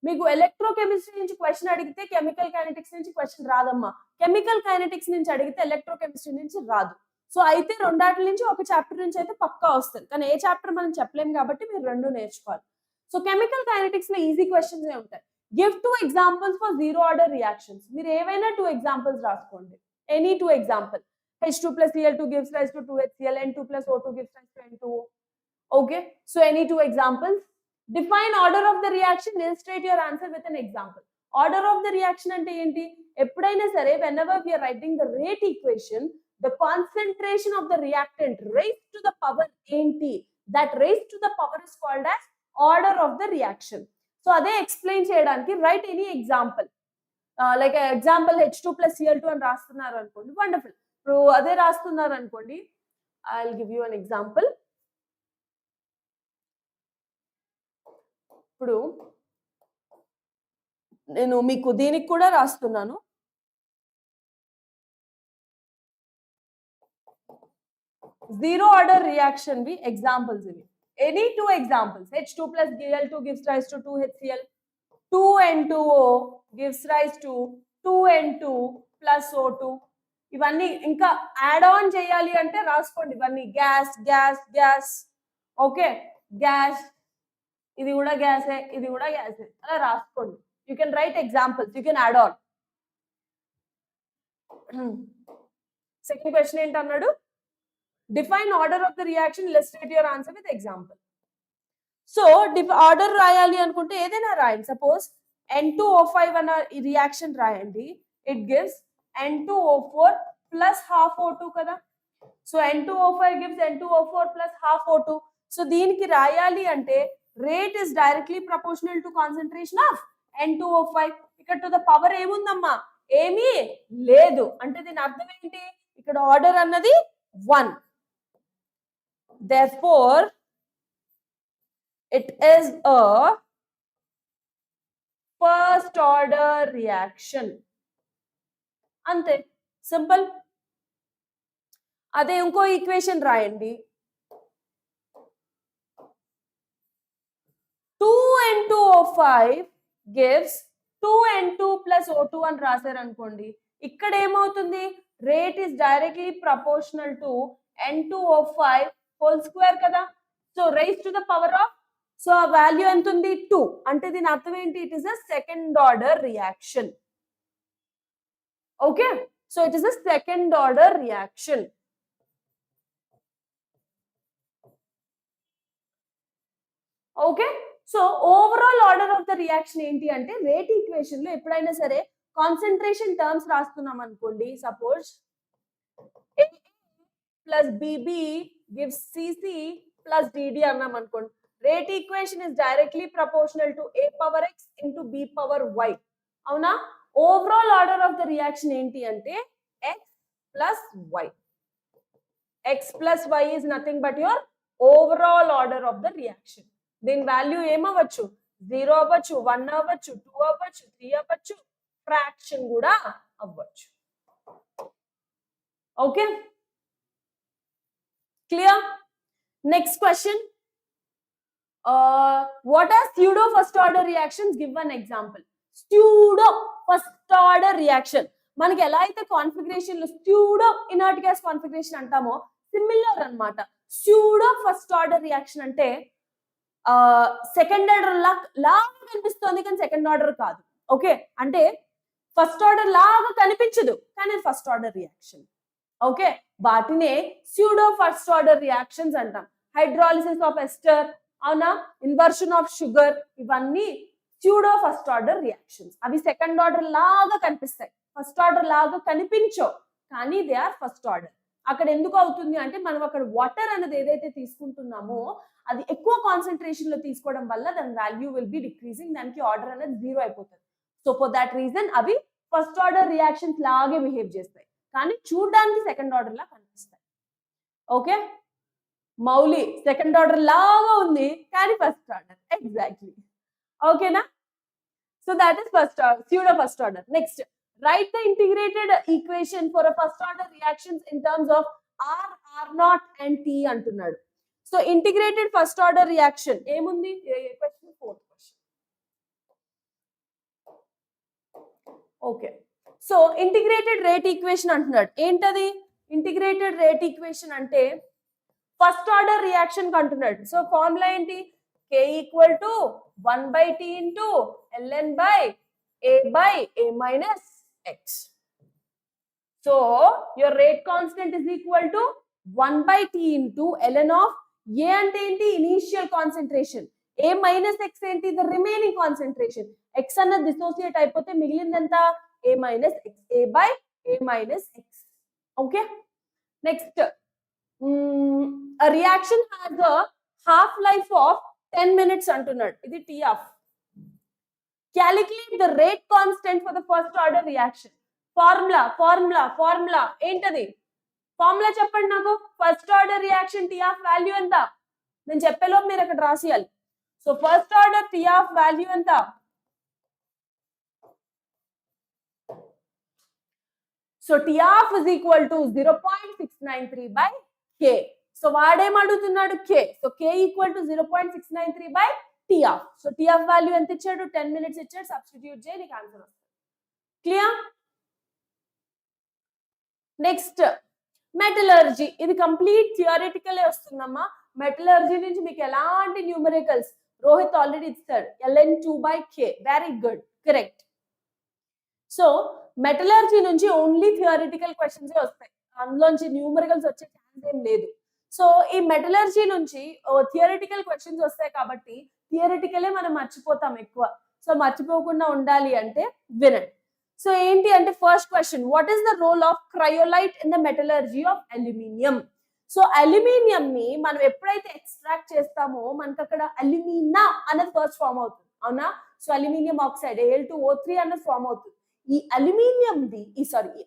మీకు ఎలక్ట్రోకెమిస్ట్రీ నుంచి క్వశ్చన్ అడిగితే కెమికల్ కైనెటిక్స్ నుంచి క్వశ్చన్ రాదమ్మా, కెమికల్ కైనెటిక్స్ నుంచి అడిగితే ఎలక్ట్రోకెమిస్ట్రీ నుంచి రాదు. సో అయితే రెండాటి నుంచి ఒక చాప్టర్ నుంచి అయితే పక్కా వస్తుంది, కానీ ఏ చాప్టర్ మనం చెప్పలేము కాబట్టి మీరు రెండు నేర్చుకోవాలి. సో కెమికల్ కైనెటిక్స్ లో ఈజీ క్వశ్చన్స్ ఉంటాయి. Give 2 examples for zero order reactions. మీరు ఏవైనా 2 ఎగ్జాంపుల్స్ రాసుకోండి, any 2 example. H2 + Cl2 gives rise to 2HCl, N2 + O2 gives rise to N2O. Okay, so any 2 examples. Define order of the reaction, illustrate your answer with an example. Order of the reaction ante enti, eppudaina sare whenever we are writing the rate equation, the concentration of the reactant raised to the power enti, that raised to the power is called as order of the reaction. So ade explain cheyadaniki write any example, like example H2 + Cl2 అని రాస్తున్నారు అనుకోండి, wonderful. ఇప్పుడు అదే రాస్తున్నారు అనుకోండి, I'll give you an example. ఇప్పుడు నేను మీకు దీనికి కూడా రాస్తున్నాను. జీరో ఆర్డర్ రియాక్షన్ వి ఎగ్జాంపుల్స్ ఇవి. Any 2 examples. H2 + Cl2 gives rise to 2HCl, 2N2O gives rise to 2N2 + O2. ఇవన్నీ ఇంకా యాడ్ ఆన్ చేయాలి అంటే రాసుకోండి ఇవన్నీ, gas gas gas. Okay, gas ఇది కూడా గ్యాసే, ఇది కూడా గ్యాసే, అలా రాసుకోండి. You can write examples, you can add on. Second question ఏంటన్నాడు? Define order of the reaction, illustrate your answer with example. So order రాయాలి అనుకుంటే ఏదైనా రాయండి. సపోజ్ N2O5 అన్న రియాక్షన్ రాయండి. It gives N2O4 plus half O2 కదా. So N2O5 gives N2O4 plus half O2. So దీనికి రాయాలి అంటే rate is directly proportional to concentration of N2O5. ఇక్కడ టు ద పవర్ ఏముందమ్మా? ఏమీ లేదు. అంటే దీని అర్థం ఏంటి? ఇక్కడ ఆర్డర్ అన్నది 1. Therefore it is a first order reaction. అంతే, సింపుల్. అదే ఇంకో ఈక్వేషన్ రాయండి. 2N2O5 gives 2N2 plus O2 అని రాశారు అనుకోండి. ఇక్కడ ఏమవుతుంది? Rate is directly proportional to N2O5 whole square కదా. So raise to the power of, so ఆ వాల్యూ ఎంత ఉంది? 2. అంటే దీని అర్థం ఏంటి? It is a second order reaction. Okay, so it is a second order reaction. Okay, so overall order of the reaction ఏంటి అంటే రేట్ ఈక్వేషన్ లో ఎప్పుడైనా సరే కాన్సన్ట్రేషన్ టర్మ్స్ రాస్తున్నాం అనుకోండి. Suppose A plus BB gives CC plus DD అన్నాం అనుకోండి. Rate equation is directly proportional to A power X into B power Y. అవునా? Overall order of the reaction ఏంటి అంటే X plus Y. X plus Y is nothing but your overall order of the reaction. దీని value ఏమవ్వచ్చు? 0 అవ్వచ్చు, 1 అవ్వచ్చు, 2 అవ్వచ్చు, 3 అవ్వచ్చు, fraction కూడా అవ్వచ్చు. Okay, clear? Next question, what are pseudo first order reactions? Give one example. Pseudo first order reaction మనకి ఎలా అయితే కాన్ఫిగరేషన్ లో pseudo inert gas కాన్ఫిగరేషన్ అంటామో సిమిలర్ అన్నమాట. pseudo ఫస్ట్ ఆర్డర్ రియాక్షన్ అంటే సెకండ్ ఆర్డర్ లాగా కనిపిస్తుంది కానీ సెకండ్ ఆర్డర్ కాదు. ఓకే, అంటే ఫస్ట్ ఆర్డర్ లాగా కనిపించదు కానీ ఫస్ట్ ఆర్డర్ రియాక్షన్. ఓకే, వాటినే pseudo ఫస్ట్ ఆర్డర్ రియాక్షన్స్ అంటాం. హైడ్రాలిసిస్ ఆఫ్ ఎస్టర్, అవునా, ఇన్వర్షన్ ఆఫ్ షుగర్, ఇవన్నీ pseudo ఫస్ట్ ఆర్డర్ రియాక్షన్స్. అవి సెకండ్ ఆర్డర్ లాగా కనిపిస్తాయి, ఫస్ట్ ఆర్డర్ లాగా కనిపించవు కానీ దే ఆర్ ఫస్ట్ ఆర్డర్. అక్కడ ఎందుకు అవుతుంది అంటే మనం అక్కడ వాటర్ అనేది ఏదైతే తీసుకుంటున్నామో అది ఎక్కువ కాన్సన్ట్రేషన్ లో తీసుకోవడం వల్ల దాని వాల్యూ విల్ బి డిక్రీజింగ్, దానికి ఆర్డర్ అనేది 0 అయిపోతుంది. సో ఫర్ దాట్ రీజన్ అవి ఫస్ట్ ఆర్డర్ రియాక్షన్స్ లాగే బిహేవ్ చేస్తాయి కానీ చూడడానికి సెకండ్ ఆర్డర్ లా కనిపిస్తాయి. ఓకే, మౌలి సెకండ్ ఆర్డర్ లాగా ఉంది కానీ ఫస్ట్ ఆర్డర్. ఎగ్జాక్ట్లీ. ఓకేనా? So that is first order, pseudo first order. Next, write the integrated equation for a first order reactions in terms of R, R0 and T అంటున్నాడు. So integrated first order reaction ఏముంది? Question 4th question. Okay, so integrated rate equation అంటున్నాడు. ఏంటది integrated rate equation అంటే? First order reaction అంటున్నాడు. So formula ఏంటి? K equal to 1/T into ln by A by A minus X. So your rate constant is equal to 1/T into ln of A అంటే ఏంటి? Initial concentration. A minus X ఏంటి? The remaining concentration. X అన్నది dissociate అయిపోతే మిగిలిందంతా A minus X. A by A minus X. Okay. Next, a reaction has a half life of 10 minutes అంటున్నాడు. ఇది T of. Calculate the rate constant for the first order reaction. Formula ఏంటది? Formula చెప్పండి నాకు. First order reaction T half value ఎంత? నేను చెప్పేలో మీరు అక్కడ రాసియాలి. So first order T half value ఎంత? So T half is equal to 0.693 by K. So వాడేం అడుగుతున్నాడు? K. So K equal to 0.693 by T half. So T half value ఎంత ఇచ్చాడు? 10 minutes ఇచ్చాడు. సబ్స్టిట్యూట్ చేయి, నీకు ఆన్సర్ వస్తుంది. క్లియర్? Next, metallurgy. ఇది కంప్లీట్ థియరిటికల్ వస్తుందమ్మా. మెటలర్జీ నుంచి మీకు ఎలాంటి numericals Rohit already said ln2 by k. Very good, correct. So metallurgy నుంచి ఓన్లీ థియరిటికల్ క్వశ్చన్స్ వస్తాయి, అందులోంచి న్యూమరికల్స్ వచ్చే ఛాన్స్ ఏం లేదు. సో ఈ మెటలర్జీ నుంచి థియరిటికల్ క్వశ్చన్స్ వస్తాయి కాబట్టి థియరిటికలే మనం మర్చిపోతాం ఎక్కువ. సో మర్చిపోకుండా ఉండాలి అంటే వినండి. సో ఏంటి అంటే first question, what is the role of cryolite in the metallurgy of aluminium? So aluminium ని మనం ఎప్పుడైతే ఎక్స్ట్రాక్ట్ చేస్తామో మనకి అక్కడ అల్యూమినా అనేది ఫస్ట్ ఫామ్ అవుతుంది, అవునా? సో అల్యూమినియం ఆక్సైడ్ Al2O3 అన్నది ఫామ్ అవుతుంది. ఈ అల్యూమినియంది ఈ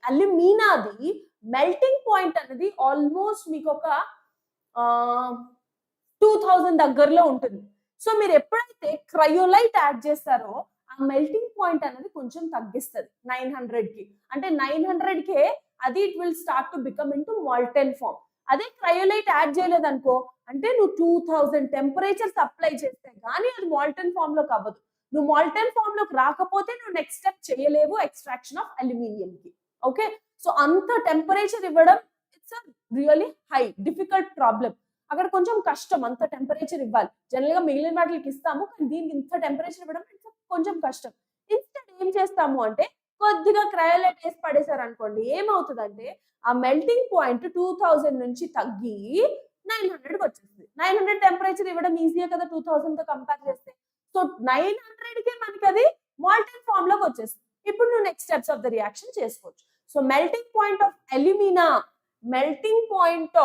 అల్యూమినాది మెల్టింగ్ పాయింట్ అనేది ఆల్మోస్ట్ మీకు ఒక 2000 దగ్గరలో ఉంటుంది. సో మీరు ఎప్పుడైతే క్రయోలైట్ యాడ్ చేస్తారో ఆ మెల్టింగ్ పాయింట్ అనేది కొంచెం తగ్గిస్తుంది 900 కి. అంటే 900 కే అది it will start to become into molten form. అదే క్రయోలైట్ యాడ్ చేయలేదనుకో అంటే నువ్వు 2000 టెంపరేచర్ సప్లై చేస్తే కానీ అది మాల్టెన్ ఫామ్ లోకి అవ్వదు. నువ్వు మాల్టెన్ ఫామ్ లోకి రాకపోతే నువ్వు నెక్స్ట్ స్టెప్ చేయలేవు ఎక్స్ట్రాక్షన్ ఆఫ్ అల్యూమినియం కి. ఓకే, సో అంత టెంపరేచర్ ఇవ్వడం it's a really high difficult problem. అక్కడ కొంచెం కష్టం, అంత టెంపరేచర్ ఇవ్వాలి. జనరల్ గా మిగిలిన వాటికి ఇస్తాము, కానీ దీనికి ఇంత టెంపరేచర్ ఇవ్వడం కొంచెం కష్టం. ఇన్స్టెడ్ ఏం చేస్తాము అంటే కొద్దిగా క్రయోలైట్ వేసి పడేశారు అనుకోండి, ఏమవుతుందంటే ఆ మెల్టింగ్ పాయింట్ 2000 నుంచి తగ్గి 900 వచ్చేస్తుంది. 900 టెంపరేచర్ ఇవ్వడం ఈజీయే కదా 2000 తో కంపేర్ చేస్తే. సో 900 కే మనకి అది మాల్టెన్ ఫామ్ లోకి వచ్చేస్తుంది. ఇప్పుడు నువ్వు next steps of the reaction చేసుకోవచ్చు. So melting point of alumina, melting point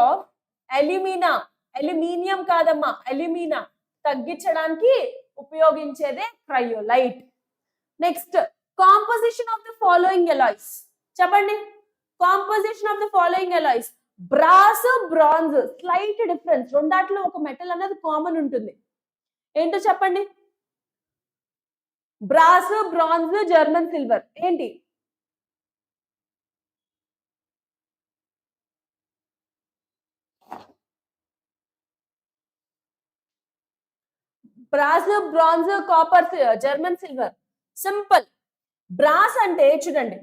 of alumina, aluminium కాదమ్మా అల్యూమినా తగ్గించడానికి ఉపయోగించేదే cryolite. Next composition of the following alloys. చెప్పండి, composition of the following alloys. Brass, bronze, slight difference, రెండాట్లో ఒక metal అనేది common ఉంటుంది. ఏంటో చెప్పండి. బ్రాస్, బ్రాంజ్, జర్మన్ సిల్వర్ ఏంటి? Brass, bronze, copper, German silver. Simple. Brass అంటే చూడండి,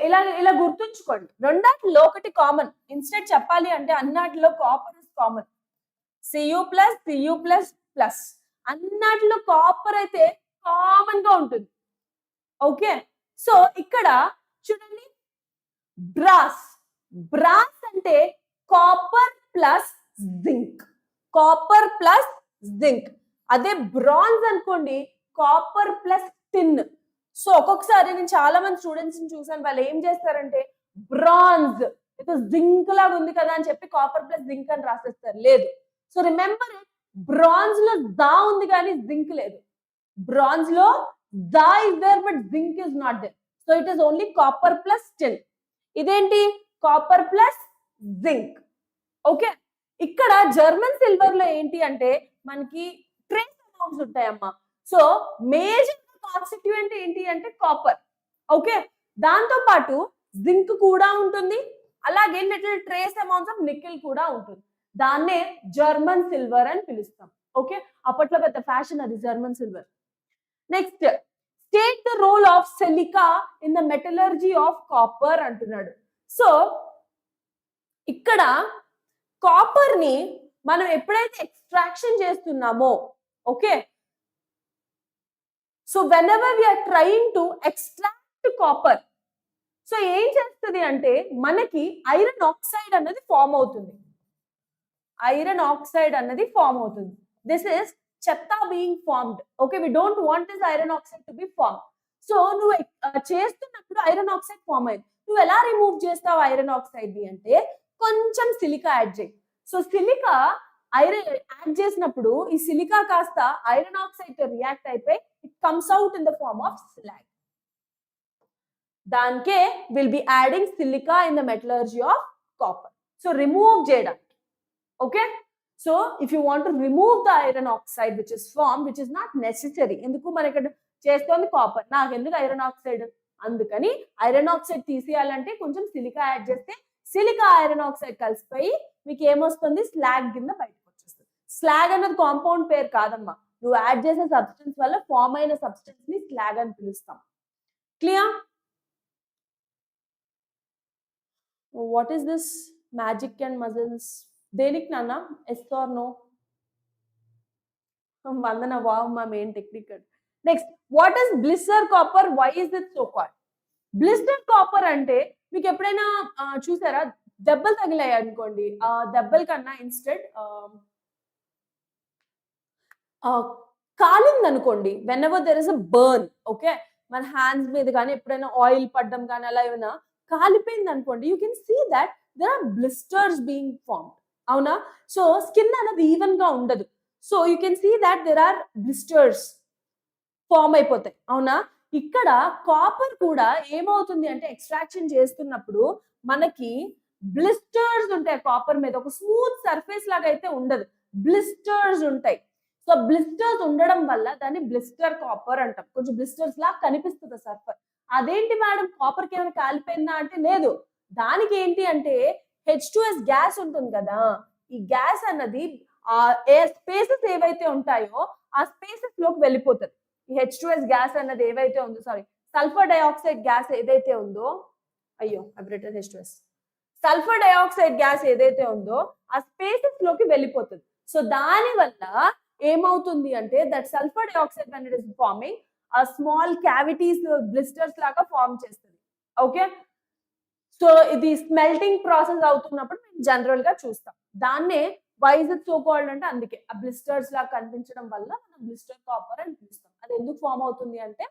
ఇలా ఇలా గుర్తుంచుకోండి, రెండాటిలో ఒకటి కామన్. ఇన్స్టెడ్ చెప్పాలి అంటే అన్నాటిలో కాపర్ ఇస్ కామన్. Cu+, అన్నాటిలో కాపర్ అయితే కామన్ గా ఉంటుంది. ఓకే, సో ఇక్కడ చూడండి బ్రాస్, బ్రాస్ అంటే copper plus zinc, copper plus zinc. అదే బ్రాంజ్ అనుకోండి కాపర్ ప్లస్ టిన్. సో ఒక్కొక్కసారి నేను చాలా మంది స్టూడెంట్స్ ని చూసాను, వాళ్ళు ఏం చేస్తారంటే బ్రాంజ్ ఇది జింక్ లాగా ఉంది కదా అని చెప్పి కాపర్ ప్లస్ జింక్ అని రాసేస్తారు. లేదు, సో రిమెంబర్ బ్రాంజ్ లో దా ఉంది కానీ జింక్ లేదు. బ్రాంజ్ లో that is there but zinc is not there. So it is only copper plus tin. ఇదేంటి? Copper plus zinc. ఓకే, ఇక్కడ జర్మన్ సిల్వర్ లో ఏంటి అంటే మనకి ట్రేస్ అమౌంట్స్ ఉంటాయమ్మా. సో మేజర్ కాన్స్టిట్యూయెంట్ ఏంటి అంటే కాపర్. ఓకే, దాంతో పాటు జింక్ కూడా ఉంటుంది, అలాగే little trace amounts of nickel కూడా ఉంటుంది. దాన్నే జర్మన్ సిల్వర్ అని పిలుస్తాం. ఓకే, అప్పట్లో పెద్ద ఫ్యాషన్ అది German silver. Next, state the role of silica in the metallurgy of copper అంటున్నాడు. సో ఇక్కడ కాపర్ ని మనం ఎప్పుడైతే ఎక్స్ట్రాక్షన్ చేస్తున్నామో, okay, so whenever we are trying to extract copper, సో ఏం చేస్తుంది అంటే మనకి ఐరన్ ఆక్సైడ్ అన్నది ఫామ్ అవుతుంది. ఐరన్ ఆక్సైడ్ అన్నది ఫామ్ అవుతుంది. దిస్ ఇస్ చెత్త being formed. Okay, we don't want this iron oxide to be form. So నువ్వు చేస్తున్నప్పుడు ఐరన్ ఆక్సైడ్ ఫామ్ అయింది. నువ్వు ఎలా రిమూవ్ చేస్తావు ఐరన్ ఆక్సైడ్ ని అంటే కొంచెం సిలికా యాడ్ చేయి. సో సిలికా ఐరన్ యాడ్ చేసినప్పుడు ఈ సిలికా కాస్త ఐరన్ ఆక్సైడ్ తో రియాక్ట్ అయిపోయి it comes out in the form of slag. దానికే will be adding silica in the metallurgy of copper. So remove చేయడానికి. Okay, so if you want to remove the iron oxide which is form, which is not necessary. ఎందుకు మన ఇక్కడ చేస్తోంది copper, నాకు ఎందుకు iron oxide? అందుకని iron oxide తీసేయాలంటే కొంచెం silica add చేస్తే సిలికా ఐరన్ ఆక్సైడ్ కలిసిపోయి మీకు ఏమొస్తుంది? స్లాగ్ కింద బయటకు వచ్చేస్తుంది. స్లాగ్ అన్నది కాంపౌండ్ పేరు కాదమ్మా, నువ్వు యాడ్ చేసే సబ్స్టెన్స్ వల్ల ఫామ్ అయిన సబ్స్టెన్స్ ని స్లాగ్ అని పిలుస్తాం. Clear? What is this magic and muscles దేనికి నాన్న? Yes or no? Vandana, wow మా main technique. Next, what is blister copper? Why is it so called? Blister copper అంటే మీకు ఎప్పుడైనా చూసారా, దెబ్బలు తగిలాయి అనుకోండి, ఆ దెబ్బల కన్నా ఇన్స్టెడ్ కాలింది అనుకోండి, when ever there is a burn, okay, మన హ్యాండ్స్ మీద కానీ ఎప్పుడైనా ఆయిల్ పడ్డం కానీ అలా ఏమైనా కాలిపోయింది అనుకోండి, you can see that there are blisters being form. అవునా? సో స్కిన్ అనేది ఈవెన్ గా ఉండదు. So you can see that there are blisters form అయిపోతాయి. అవునా? ఇక్కడ కాపర్ కూడా ఏమవుతుంది అంటే ఎక్స్ట్రాక్షన్ చేస్తున్నప్పుడు మనకి బ్లిస్టర్స్ ఉంటాయి కాపర్ మీద. ఒక స్మూత్ సర్ఫేస్ లాగా అయితే ఉండదు, బ్లిస్టర్స్ ఉంటాయి. సో బ్లిస్టర్స్ ఉండడం వల్ల దాన్ని బ్లిస్టర్ కాపర్ అంటాం. కొంచెం బ్లిస్టర్స్ లాగా కనిపిస్తుంది సర్ఫర్. అదేంటి మేడం, కాపర్ కి ఏమైనా కాలిపోయిందా అంటే లేదు. దానికి ఏంటి అంటే H2S గ్యాస్ ఉంటుంది కదా, ఈ గ్యాస్ అన్నది ఆ స్పేసెస్ ఏవైతే ఉంటాయో ఆ స్పేసెస్ లోకి వెళ్ళిపోతుంది. ఈ H2S గ్యాస్ అన్నది ఏవైతే ఉందో, సారీ, సల్ఫర్ డైఆక్సైడ్ గ్యాస్ ఏదైతే ఉందో, అయ్యో I written H2S, sulphur dioxide gas ఏదైతే ఉందో ఆ స్పేసెస్ లోకి వెళ్ళిపోతుంది. సో దాని వల్ల ఏమవుతుంది అంటే that sulphur dioxide when it is forming ఆ స్మాల్ క్యావిటీస్ బ్లిస్టర్స్ లాగా ఫార్మ్ చేస్తుంది. ఓకే, సో ఇది స్మెల్టింగ్ ప్రాసెస్ అవుతున్నప్పుడు మేము జనరల్ గా చూస్తాం. దాన్నే why is it so called అంటే అందుకే ఆ బ్లిస్టర్స్ లాగా కనిపించడం వల్ల మనం బ్లిస్టర్ కాపర్ అని పిలుస్తాం. అది ఎందుకు ఫామ్ అవుతుంది అంటే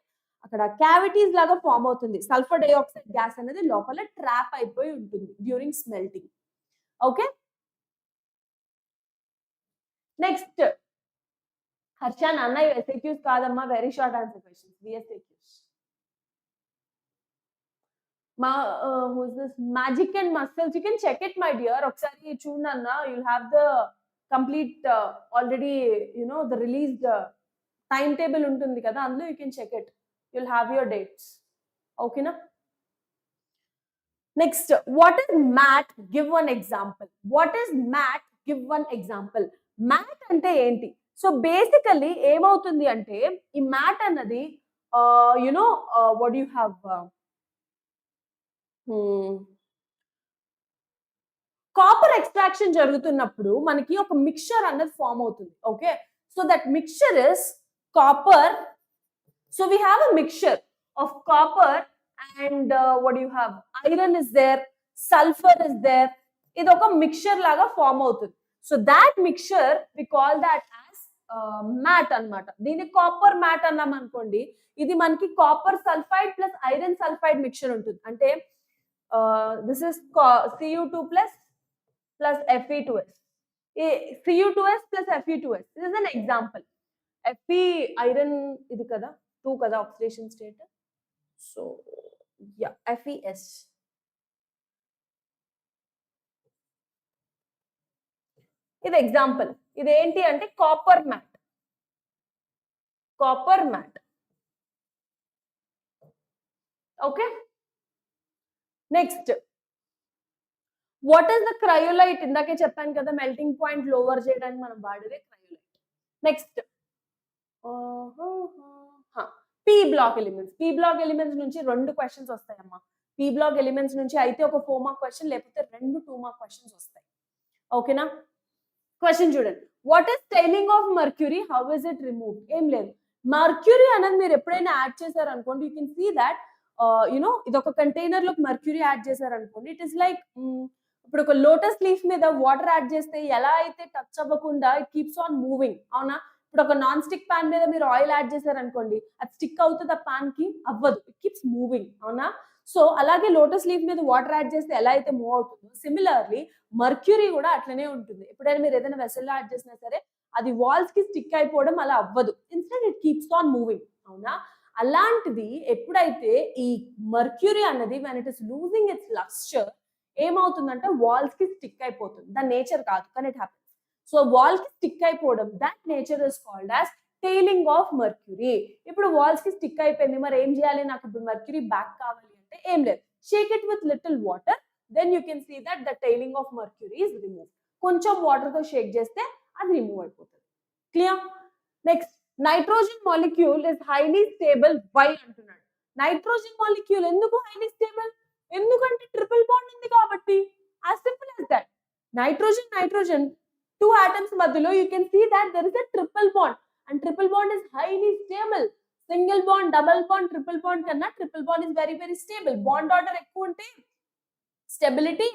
అక్కడ క్యావిటీస్ లాగా ఫామ్ అవుతుంది. సల్ఫర్ డైఆక్సైడ్ గ్యాస్ అనేది లోపల ట్రాప్ అయిపోయి ఉంటుంది during smelting. Okay, next, Harsha నాన్న VSAQs కాదమ్మా, very short answer questions, VSAQs. మా who's this magic and muscles, you can check it my dear, ఒకసారి చూడన్నా, you'll have the complete already the released time table ఉంటుంది కదా, అందులో you can check it, you'll have your dates. ఓకేనా? Next, what is mat? Give one example. What is mat? Give one example. mat అంటే ఏంటి? So basically ఏమవుతుంది అంటే ఈ mat అన్నది what do you have copper extraction జరుగుతున్నప్పుడు మనకి ఒక మిక్చర్ అన్నది ఫామ్ అవుతుంది. Okay, so that mixture is copper. So we have a mixture of copper and what do you have, iron is there, sulfur is there. ఇది ఒక mixture లాగా form అవుతుంది. So that mixture we call that as matte అన్నమాట. దీన్ని copper matte అన్నాం అనుకోండి, ఇది మనకి copper sulphide plus iron sulphide mixture ఉంటుంది. అంటే this is Cu2 plus Fe2S. Cu2S plus Fe2S. This is an example. Fe iron ఇది కదా, 2 కదా oxidation state. So yeah, FeS. ఇది ఎగ్జాంపుల్. ఇది ఏంటి అంటే copper matte. Copper matte. Okay, next, what is the cryolite? ఇందాకే చెప్పాను కదా, మెల్టింగ్ పాయింట్ లోవర్ చేయడానికి మనం వాడేదే cryolite. Next, P block elements. P block elements నుంచి 2 క్వశ్చన్స్ వస్తాయమ్మా. పీ బ్లాక్ ఎలిమెంట్స్ నుంచి అయితే ఒక 4 మార్క్ క్వశ్చన్, లేకపోతే 2 2 మార్క్ క్వశ్చన్స్ వస్తాయి. ఓకేనా? క్వశ్చన్ చూడండి, what is tiling of mercury? How is it remove? ఏం లేదు, మర్క్యూరీ అనేది మీరు ఎప్పుడైనా యాడ్ చేశారు అనుకోండి, యూ కెన్ సీ దట్ ఇది ఒక కంటైనర్ లోకి మర్క్యూరీ యాడ్ చేశారు అనుకోండి, ఇట్ ఇస్ లైక్ ఇప్పుడు ఒక లోటస్ లీఫ్ మీద వాటర్ యాడ్ చేస్తే ఎలా అయితే టచ్ అవ్వకుండా ఇట్ కీప్స్ ఆన్ మూవింగ్. అవునా? ఇప్పుడు ఒక నాన్ స్టిక్ పాన్ మీద మీరు ఆయిల్ యాడ్ చేశారు అనుకోండి, అది స్టిక్ అవుతుంది ఆ పాన్ కి? అవ్వదు, ఇట్ కీప్స్ మూవింగ్. అవునా? సో అలాగే లోటస్ లీఫ్ మీద వాటర్ యాడ్ చేస్తే ఎలా అయితే మూవ్ అవుతుందో, సిమిలర్లీ మర్క్యూరీ కూడా అట్లనే ఉంటుంది. ఎప్పుడైనా మీరు ఏదైనా వెసల్లో యాడ్ చేసినా సరే అది వాల్స్ కి స్టిక్ అయిపోవడం అలా అవ్వదు, instead it keeps on moving. అవునా? అలాంటిది ఎప్పుడైతే ఈ మర్క్యూరీ అన్నది when it is losing its luster ఏమవుతుందంటే వాల్స్ కి స్టిక్ అయిపోతుంది. దాని నేచర్ కాదు, కానీ ఇట్ హ్యాపెన్స్. సో వాల్ కి స్టిక్ అయిపోవడం, that nature is called as tiling of mercury. ఇప్పుడు వాల్స్ కి స్టిక్ అయిపోయింది, మరి ఏం చేయాలి? నాకు ఇప్పుడు మర్క్యూరీ బ్యాక్ కావాలి అంటే ఏం లేదు, shake it with little water, then you can see that the tailing of mercury is remove. కొంచెం వాటర్ తో షేక్ చేస్తే అది రిమూవ్ అయిపోతుంది. Clear? Next, nitrogen molecule is highly stable. Why అంటున్నాడు. నైట్రోజన్ మాలిక్యూల్ ఎందుకు హైలీ స్టేబుల్? ఎందుకంటే triple bond ఉంది కాబట్టి. As simple as that. Nitrogen, two atoms madhyalo you can see that there is a triple bond, and triple bond is highly stable. Single bond, double bond, triple bond kanna triple bond is very very stable. Bond order ekku unte stability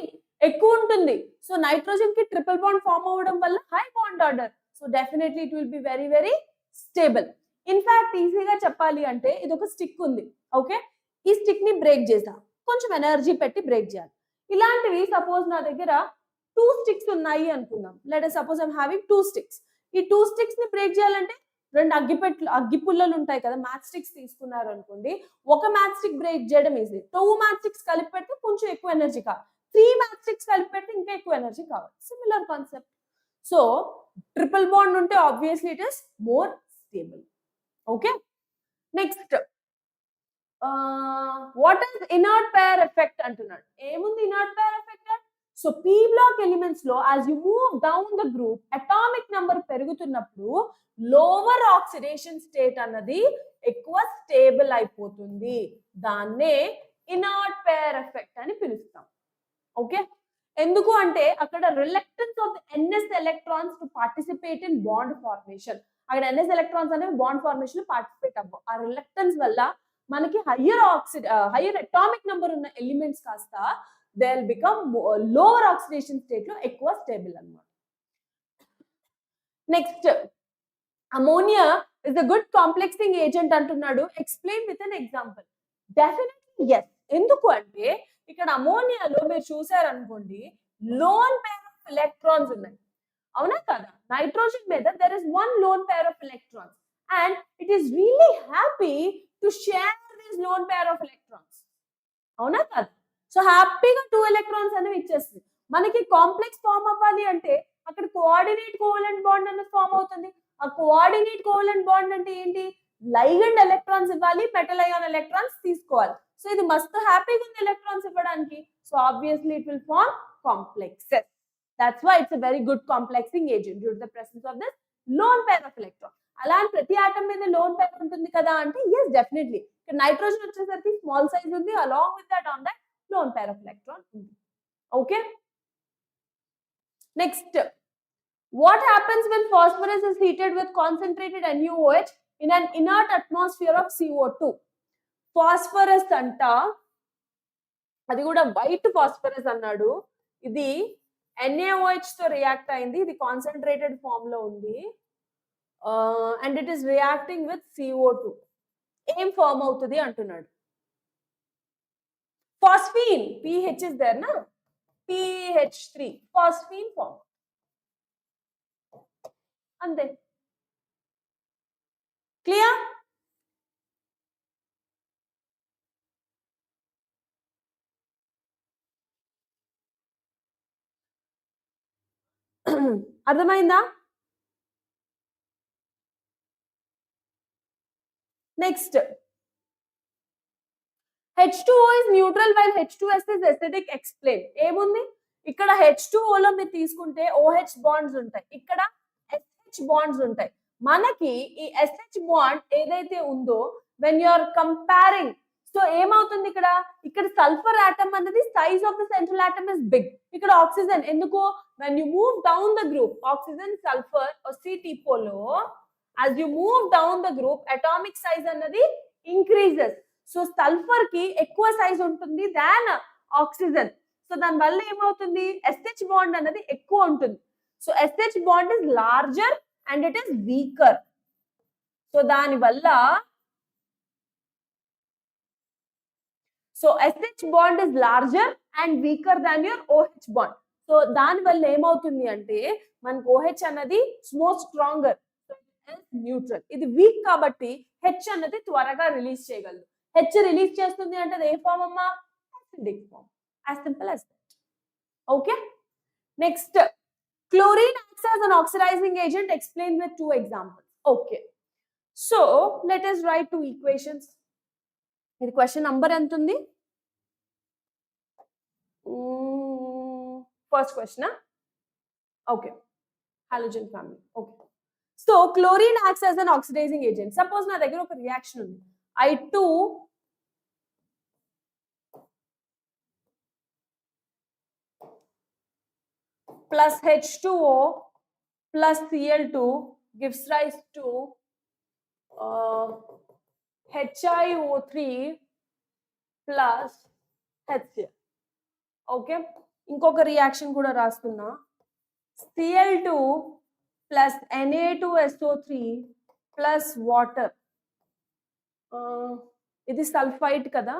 ekku untundi. So nitrogen ki triple bond form avadam valla high bond order, so definitely it will be very very stable. In fact easy ga cheppali ante idoka stick undi, okay, ee stick ni break chesa koncham energy petti break cheyali. ఇలాంటివి suppose నా దగ్గర 2 sticks ఉన్నాయి అనుకుందాం. Let us suppose I'm having 2 sticks. ఈ 2 sticks ని break చేయాలంటే రెండు అగ్గి పుల్లలు ఉంటాయి కదా, మ్యాచ్ స్టిక్స్ తీసుకున్నారు అనుకోండి, ఒక మ్యాచ్ స్టిక్ బ్రేక్ చేయడం ఈజీ. 2 మ్యాచ్ స్టిక్స్ కలిపి పెడితే కొంచెం ఎక్కువ ఎనర్జీ కావాలి, 3 మ్యాచ్ స్టిక్స్ కలిపి పెడితే ఇంకా ఎక్కువ ఎనర్జీ కావాలి. Similar concept. So triple bond ఉంటే obviously it is more stable. Okay, next what is inert pair effect అంటున్నాడు. ఏముంది inert pair effect? So p block elements లో as you move down the group atomic number పెరుగుతున్నప్పుడు lower oxidation state అన్నది ఎక్కువ stable అయిపోతుంది. దాన్నే inert pair effect అని పిలుస్తాం. ఓకే, ఎందుకు అంటే అక్కడ reluctance of the ns electrons to participate in bond formation. అక్కడ ns ఎలక్ట్రాన్స్ అనేవి బాండ్ ఫార్మేషన్ లో పార్టిసిపేట్ అవ్వవు. ఆ రిలక్టెన్స్ వల్ల మనకి హయ్యర్ అటామిక్ నెంబర్ ఉన్న ఎలిమెంట్స్ కాస్త they will become lower oxidation state లో ఎక్కువ స్టేబుల్ అన్నమాట. Next ammonia is a good complexing agent అంటున్నాడు. Explain with an example. Definitely yes. ఎందుకు అంటే ఇక్కడ అమోనియాలో మీరు చూసారనుకోండి లోన్ పేర్ ఆఫ్ ఎలక్ట్రాన్స్ ఉన్నాయి, అవునా కదా? నైట్రోజన్ మీద there is one loan pair of electrons and it is really happy to share this lone pair of electrons. అవునా కదా? సో హ్యాపీగా 2 ఎలక్ట్రాన్స్ అనేవి ఇచ్చేస్తుంది. మనకి కాంప్లెక్స్ ఫామ్ అవ్వాలి అంటే అక్కడ కోఆర్డినేట్ కోవలెంట్ బాండ్ అనేది ఫామ్ అవుతుంది. ఆ కోఆర్డినేట్ కోవలెంట్ బాండ్ అంటే ఏంటి? లైగండ్ ఎలక్ట్రాన్స్ ఇవ్వాలి, మెటల్ అయాన్ ఎలక్ట్రాన్స్ తీసుకోవాలి. సో ఇది మస్తు హ్యాపీగా ఉంది ఎలక్ట్రాన్స్ ఇవ్వడానికి. So obviously it will form complexes. That's why it's a very good complexing agent due to the presence of this lone pair of electron. అలా ప్రతి ఆటం మీద లోన్ పేర్ ఉంటుంది కదా అంటే ఎస్ డెఫినెట్లీ. ఇక్కడ నైట్రోజన్ వచ్చేసరికి small size ఉంది, along with that on that lone pair of electron ఉంది. Okay, next what happens when phosphorus is heated with concentrated NaOH in an inert atmosphere of CO2? phosphorus అంట, అది కూడా white phosphorus అన్నాడు. ఇది NaOH తో react అయింది, ఇది concentrated form లో ఉంది. And it is reacting with CO2. ఏం ఫామ్ అవుతుంది అంటున్నాడు? Phosphine. pH is there na, pH3 phosphine form. అంతే, క్లియర్? అర్థమైందా? Next H2O is neutral while H2S is acidic. explain. ఏముంది ఇక్కడ? H2O లో మీరు తీసుకుంటే OH బాండ్స్ ఉంటాయి, ఇక్కడ SH బాండ్స్ ఉంటాయి. మనకి ఈ SH బాండ్ ఏదైతే ఉందో when you are comparing, so ఏమవుతుంది ఇక్కడ? ఇక్కడ సల్ఫర్ ఆటమ్ అనేది size of the central atom is big. ఇక్కడ ఆక్సిజన్ ఎందుకు? when you move down the group, oxygen sulphur C-tipo లో as you move down the group atomic size అన్నది increases. So sulphur కి ఎక్కువ సైజ్ ఉంటుంది దాన్ oxygen. So దాని వల్ల ఏమవుతుంది? SH బాండ్ అనేది ఎక్కువ ఉంటుంది. So SH bond is larger and it is weaker. So దాని వల్ల SH bond is larger and weaker than your OH bond. So దాని వల్ల ఏమవుతుంది అంటే మనకు OH అన్నది మోర్ స్ట్రాంగర్, న్యూట్రల్. ఇది వీక్ కాబట్టి H అన్నది త్వరగా రిలీజ్ చేయగలదు. H రిలీజ్ చేస్తుంది అంటే అది ఏ ఫామ్ అమ్మా? acidic form. as simple as that. Okay, next chlorine acts as an oxidizing agent. explain with 2 examples. Okay, so let us write 2 equations. ఇది క్వశ్చన్ నంబర్ ఎంత ఉంది? First question. Okay, halogen family. Okay, so chlorine acts as an oxidizing agent. suppose నా దగ్గర ఒక reaction ఉంది, I2 + plus H2O plus Cl2 gives rise to HiO3 plus HCl. Okay, ఇంకొక reaction కూడా రాస్తున్నా. Cl2 plus Na2SO3 plus water. ఇది sulphite కదా,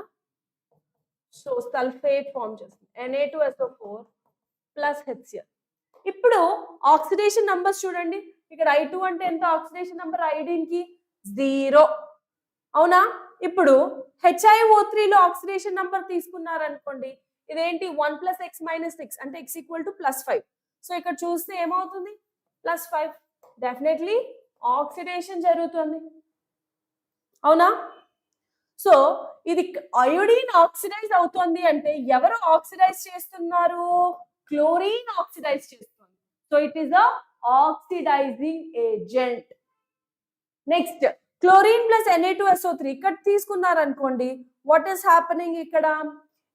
so sulphate form చేస్తుంది. Na2SO4 plus HCl. ఇప్పుడు ఆక్సిడేషన్ నంబర్స్ చూడండి. ఇక్కడ I2 అంటే ఎంత ఆక్సిడేషన్ నంబర్ ఐడిన్ కి? 0. అవునా? ఇప్పుడు HiO3 లో ఆక్సిడేషన్ నంబర్ తీసుకున్నారనుకోండి, ఇదేంటి 1 + x - 6 అంటే x = +5. సో ఇక్కడ చూస్తే ఏమవుతుంది? +5. డెఫినెట్లీ ఆక్సిడేషన్ జరుగుతుంది. అవునా? సో ఇది అయోడిన్ ఆక్సిడైజ్ అవుతుంది అంటే ఎవరు ఆక్సిడైజ్ చేస్తున్నారు? క్లోరిన్ ఆక్సిడైజ్ చేస్తుంది. So it is a oxidising agent. Next chlorine plus Na2SO3 ఇక్కడ తీసుకున్నారనుకోండి, వాట్ ఈస్ హ్యాపెనింగ్ ఇక్కడ?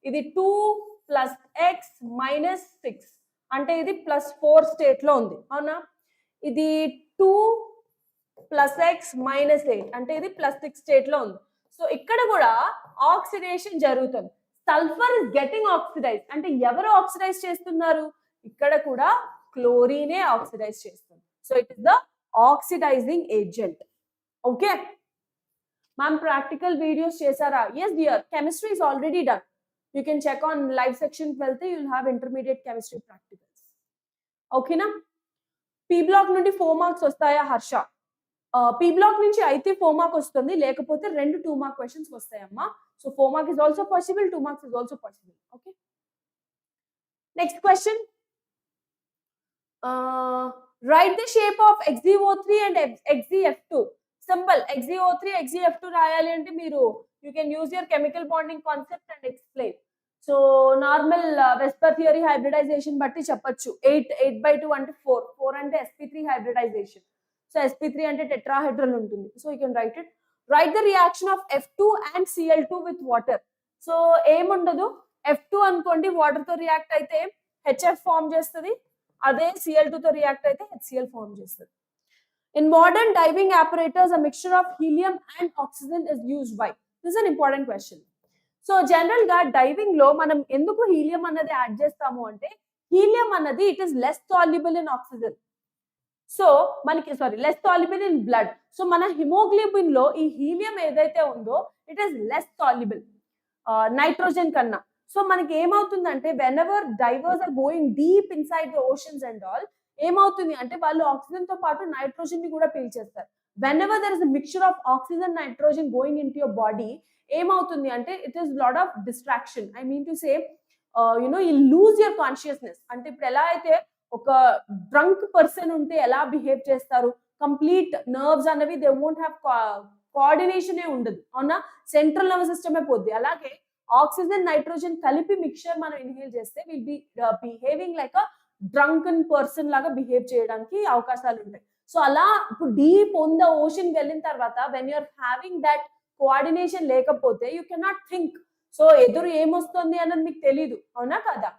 ఇది 2 + x - 6 అంటే ఇది +4 స్టేట్ లో ఉంది. అవునా? ఇది 2 + x - 8 అంటే ఇది +6 స్టేట్ లో ఉంది. సో ఇక్కడ కూడా ఆక్సిడేషన్ జరుగుతుంది. సల్ఫర్ ఇస్ గెటింగ్ ఆక్సిడైజ్ అంటే ఎవరు ఆక్సిడైజ్ చేస్తున్నారు? ఇక్కడ కూడా క్లోరినే ఆక్సిడైజ్ చేస్తుంది. So it is the oxidising agent. Okay ma'am, practical videos చేశారా? Yes dear, chemistry is already done. You can check on live section కి వెళ్తే you'll have intermediate chemistry practicals. ఓకేనా? పి బ్లాక్ నుండి 4 మార్క్స్ వస్తాయా Harsha? P black నుంచి అయితే 4 mark వస్తుంది, లేకపోతే 2 2 మార్క్ క్వశ్చన్స్ వస్తాయమ్మా. So 4 mark is also possible, 2 marks is also possible. Okay, next question. Write the shape of XeO3 and XeF2. Simple. XeO3, XeF2 రాయాలి అంటే మీరు you can use your chemical bonding concept and explain. So normal VSEPR theory hybridisation బట్టి చెప్పొచ్చు. 8/2 అంటే 4 అంటే sp3 hybridisation. So sp3 అంటే tetrahedral ఉంటుంది. So you can write it. Right the reaction of F2 and Cl2 with water. So ఏముండదు, F2 అనుకోండి water తో react అయితే HF ఫామ్ చేస్తుంది, అదే Cl2 తో రియాక్ట్ అయితే HCl ఫామ్ చేస్తుంది. In modern diving apparatus a mixture of helium and oxygen is used. Why? This is an important question. So general గా డైవింగ్ లో మనం ఎందుకు హీలియం అన్నది యాడ్ చేస్తాము అంటే, హీలియం అన్నది it is less soluble in oxygen. So మనకి less soluble in blood. So మన హిమోగ్లోబిన్ లో ఈ హీలియం ఏదైతే ఉందో it is less soluble nitrogen కన్నా. సో మనకి ఏమవుతుందంటే whenever divers are going deep inside the oceans and all, ఏమవుతుంది అంటే వాళ్ళు ఆక్సిజన్ తో పాటు నైట్రోజన్ ని కూడా పీల్చేస్తారు. Whenever there is a mixture of oxygen nitrogen going into your body, ఏమవుతుంది అంటే it is lot of distraction. I mean to say you lose your consciousness. అంటే ఇప్పుడు ఎలా అయితే ఒక డ్రంక్ పర్సన్ ఉంటే ఎలా బిహేవ్ చేస్తారు, కంప్లీట్ నర్వ్స్ అనేవి దే వోంట్ హ్యావ్ కోఆర్డినేషన్ ఉండదు. అవునా? సెంట్రల్ నర్వస్ సిస్టమే పోద్ది. అలాగే ఆక్సిజన్ నైట్రోజన్ కలిపి మిక్చర్ మనం ఇన్హేల్ చేస్తే will be behaving like a drunken person లాగా బిహేవ్ చేయడానికి అవకాశాలు ఉంటాయి. సో అలా ఇప్పుడు డీప్ ఆన్ ద ఓషన్ వెళ్ళిన తర్వాత when you're having that coordination లేకపోతే యూ కెనాట్ థింక్. సో ఎదురు ఏమొస్తుంది అన్నది మీకు తెలియదు. అవునా కదా?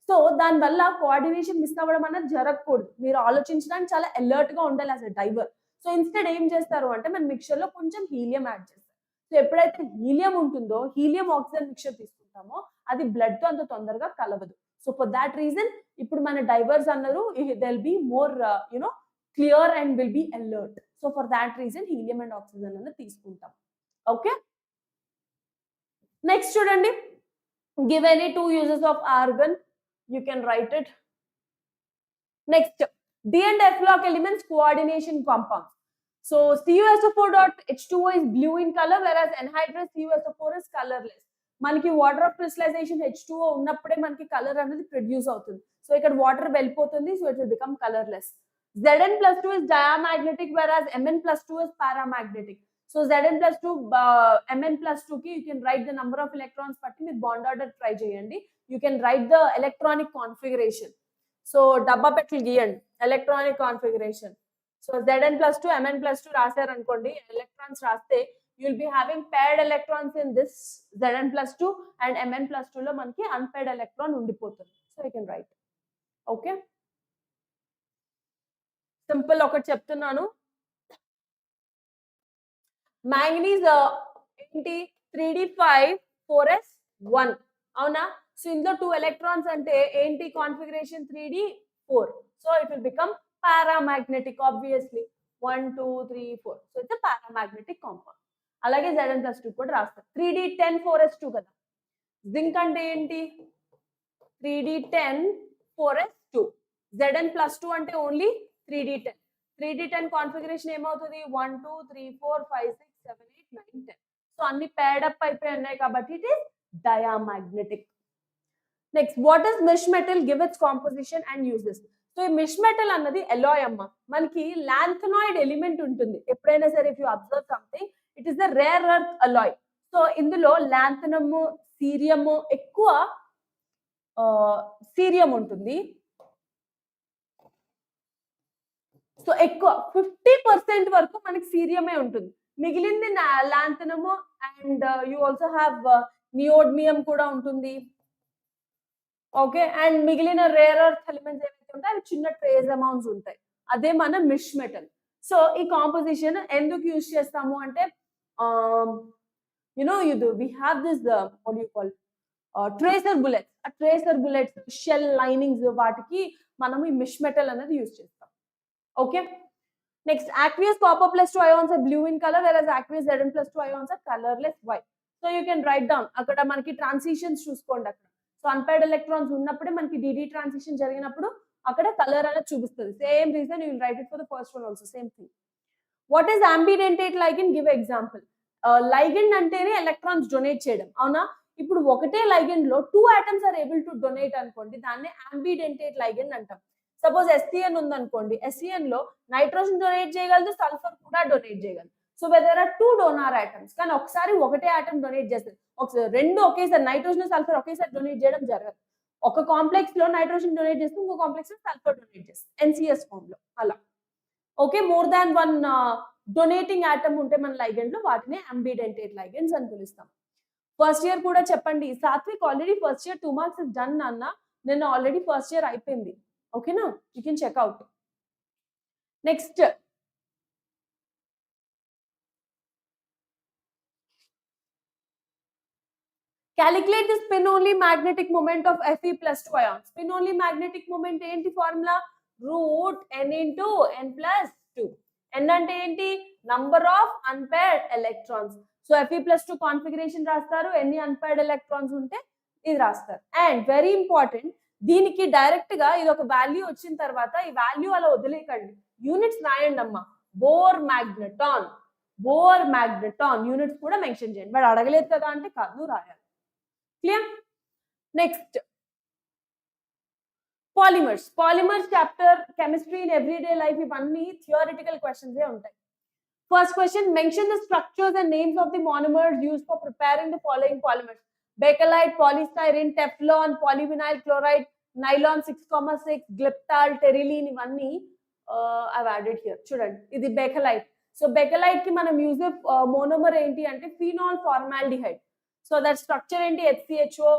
సో దానివల్ల కోఆర్డినేషన్ మిస్ అవ్వడం అన్నది జరగకూడదు. మీరు ఆలోచించడానికి చాలా అలర్ట్ గా ఉండాలి as a diver. So instead ఏం చేస్తారు అంటే మన మిక్చర్ లో కొంచెం హీలియం యాడ్ చేస్తారు. సో ఎప్పుడైతే హీలియం ఉంటుందో, హీలియం ఆక్సిజన్ మిక్చర్ తీసుకుంటామో అది బ్లడ్ తో అంత తొందరగా కలవదు. సో ఫర్ దాట్ రీజన్ ఇప్పుడు మన డైవర్స్ అన్నారు they will be more clear and will be alert. So for that reason helium and oxygen అన్నది తీసుకుంటాం. ఓకే, నెక్స్ట్ చూడండి. Give any 2 uses of argon. You can write it. Next, D and F block elements coordination compounds. So CuSO4.H2O is blue in color, whereas anhydrous CuSO4 is colorless. మనకి water of crystallization H2O ఉన్నప్పుడే మనకి colour అనేది produce అవుతుంది. So ఇక్కడ water వెళ్ళిపోతుంది, so it will become colourless. Zn+2 is diamagnetic, whereas Mn+2 is paramagnetic. So Zn+2 Mn+2 కి you can write the number of electrons బట్టి మీరు బాండ్ ఆర్డర్ ట్రై చేయండి. You can write the electronic configuration. So డబ్బా పెట్లు గీయండి electronic configuration. So Zn+2 Mn+2 రాశారు అనుకోండి, electrons రాస్తే you will be having paired electrons in this Zn+2 and Mn+2 లో మనకి unpaired electron ఉండిపోతుంది. So you can write. Okay. Simple ఒకటి చెప్తున్నాను. మ్యాంగనీస్ ఏంటి 3d5 4s1 అవునా? సో ఇందులో 2 ఎలక్ట్రాన్స్ అంటే ఏంటి configuration 3d4. So it will become paramagnetic obviously 1 2 3 4. So it's paramagnetic compound. అలాగే Zn+2 కూడా రాస్తారు. 3d10 4s2 కదా. జింక్ అంటే ఏంటి 3d10 4s2. Zn+2 అంటే ఓన్లీ 3d10. 3d10 కాన్ఫిగరేషన్ ఏమవుతుంది 1 2 3 4 5 6 7 8 9 10. సో అన్ని పేడ్ అప్ అయిపోయి ఉన్నాయి కాబట్టి it is diamagnetic. Next what is misch metal, give its composition and uses. So ఈ మిష్ మెటల్ అన్నది ఎలాయ్ అమ్మ. మనకి లాంథనాయిడ్ ఎలిమెంట్ ఉంటుంది ఎప్పుడైనా సరే. If you observe something it is the rare earth Alai. So ఇందులో లాంథనమ్ సీరియం ఎక్కువ సీరియం ఉంటుంది. సో ఎక్కువ 50% వరకు మనకి సీరియమే ఉంటుంది. మిగిలింది లాంథనము అండ్ యూ ఆల్సో హ్యావ్ నియోడ్మియం కూడా ఉంటుంది. ఓకే, అండ్ మిగిలిన రేర్ ఎర్త్ ఎలిమెంట్స్ ఏవైతే ఉంటాయి అవి చిన్న ట్రేస్ అమౌంట్స్ ఉంటాయి. అదే మన మిష్ మెటల్. సో ఈ కాంపోజిషన్ ఎందుకు యూజ్ చేస్తాము అంటే we have this what do you call tracer bullets. ఆ ట్రేసర్ బుల్లెట్స్ షెల్ లైనింగ్స్ వాటికి మనం ఈ మిష్ మెటల్ అనేది యూజ్ చేస్తాం. Okay, next aqueous copper plus 2 ions are blue in color whereas aqueous Zn plus 2 ions are colorless white. So you can right down. అక్కడ మనకి transitions చూసుకోండి. అక్కడ so unpaired electrons ఉన్నప్పుడే మనకి డిడి ట్రాన్సిషన్ జరిగినప్పుడు అక్కడ కలర్ అనేది చూపిస్తుంది. Same reason you will write it for the first one also same thing. What is ambidentate ligand, give example. Ligand అంటేనే ఎలక్ట్రాన్స్ డొనేట్ చేయడం అవునా. ఇప్పుడు ఒకటే లైగెండ్ లో 2 atoms are able to donate అనుకోండి, దాన్ని అంబిడెంటేట్ లైగెండ్ అంటాం. సపోజ్ SCN ఉందనుకోండి, SCN లో నైట్రోజన్ డొనేట్ చేయగలదు, సల్ఫర్ కూడా డొనేట్ చేయగలదు. So whether are 2 donor atoms, కానీ ఒకసారి ఒకటే ఆటమ్ డొనేట్ చేస్తుంది. ఒకసారి రెండు ఒకేసారి నైట్రోజన్ సల్ఫర్ ఒకేసారి డొనేట్ చేయడం జరగదు. ఒక కాంప్లెక్స్ లో నైట్రోజన్ డొనేట్ చేస్తే ఇంకో కాంప్లెక్స్ లో సల్ఫర్ డొనేట్ చేస్తుంది NCS ఫామ్ లో అలా. Okay, more than one donating atom ఉంటే మన లైగెండ్ లో వాటిని అంబిడెంటేట్ లైగెండ్స్ అని పిలుస్తాం. ఫస్ట్ ఇయర్ కూడా చెప్పండి. Satvik already first year 2 marks is done అన్న. నేను ఆల్రెడీ ఫస్ట్ ఇయర్ అయిపోయింది. ఓకేనా, you can check out. Next calculate the spin only magnetic moment of Fe plus 2 ions. Spin only magnetic moment ఏంటి formula root n into n plus 2. n అంటే ఏంటి number of unpaired electrons. So Fe plus 2 configuration రాస్తారు, ఎన్ని unpaired electrons ఉంటే ఇది రాస్తారు. And very important, దీనికి direct గా ఇది ఒక వాల్యూ వచ్చిన తర్వాత ఈ వాల్యూ అలా వదిలేకండి, యూనిట్స్ రాయండి అమ్మా. బోర్ మ్యాగ్నెటాన్, బోర్ మ్యాగ్నెటాన్ యూనిట్స్ కూడా మెన్షన్ చేయండి. వాడు అడగలేదు కదా అంటే కాదు, రాయాలి. Clear? Next polymers. Polymers chapter chemistry in everyday life ఇవన్నీ థియరిటికల్ క్వశ్చన్స్ ఏ ఉంటాయి. First question, mention the structures and names of the monomers used for preparing the following polymers. Bakelite, polystyrene, Teflon, polyvinyl chloride, nylon 6,6, గ్లిప్టాల్, Terylene ఇవన్నీ I added here. చూడండి, ఇది bakelite. So bakelite కి మనం use monomer ఏంటి అంటే phenol formaldehyde. So that structure ఏంటి HCHO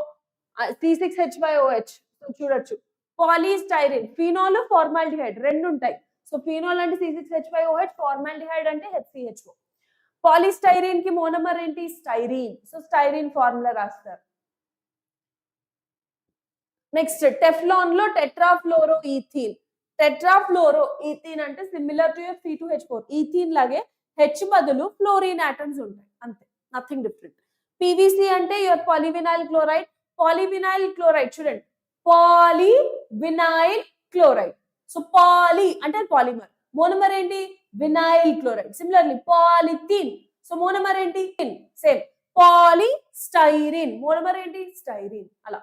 C6H5OH. So చూడొచ్చు. Polystyrene, phenol formaldehyde రెండు ఉంటాయి. సో ఫినాల్ అంటే C6H5OH, ఫార్మాల్డిహైడ్ అంటే HCHO. పాలిస్టైరిన్ కి మోనోమర్ ఏంటి స్టైరీన్. సో స్టైరీన్ ఫార్ములా రాస్తారు. నెక్స్ట్ టెఫ్లాన్ లో టెట్రాఫ్లోరో ఈథీన్. టెట్రాఫ్లోరో ఈథీన్ అంటే సిమిలర్ టు C2H4. ఈథీన్ లాగే H బదులు ఫ్లోరిన్ ఆటమ్స్ ఉంటాయి, అంతే, నథింగ్ డిఫరెంట్. PVC అంటే your polyvinyl chloride. Polyvinyl chloride చూడండి, పాలివినైల్ క్లోరైడ్. సో పాలి అంటే పాలిమర్, మోనోమర్ ఏంటి vinyl chloride. Similarly polythene, so monomer ఏంటి సేమ్. పాలిస్టైరిన్, మోనోమర్ ఏంటి స్టైరిన్ అలా.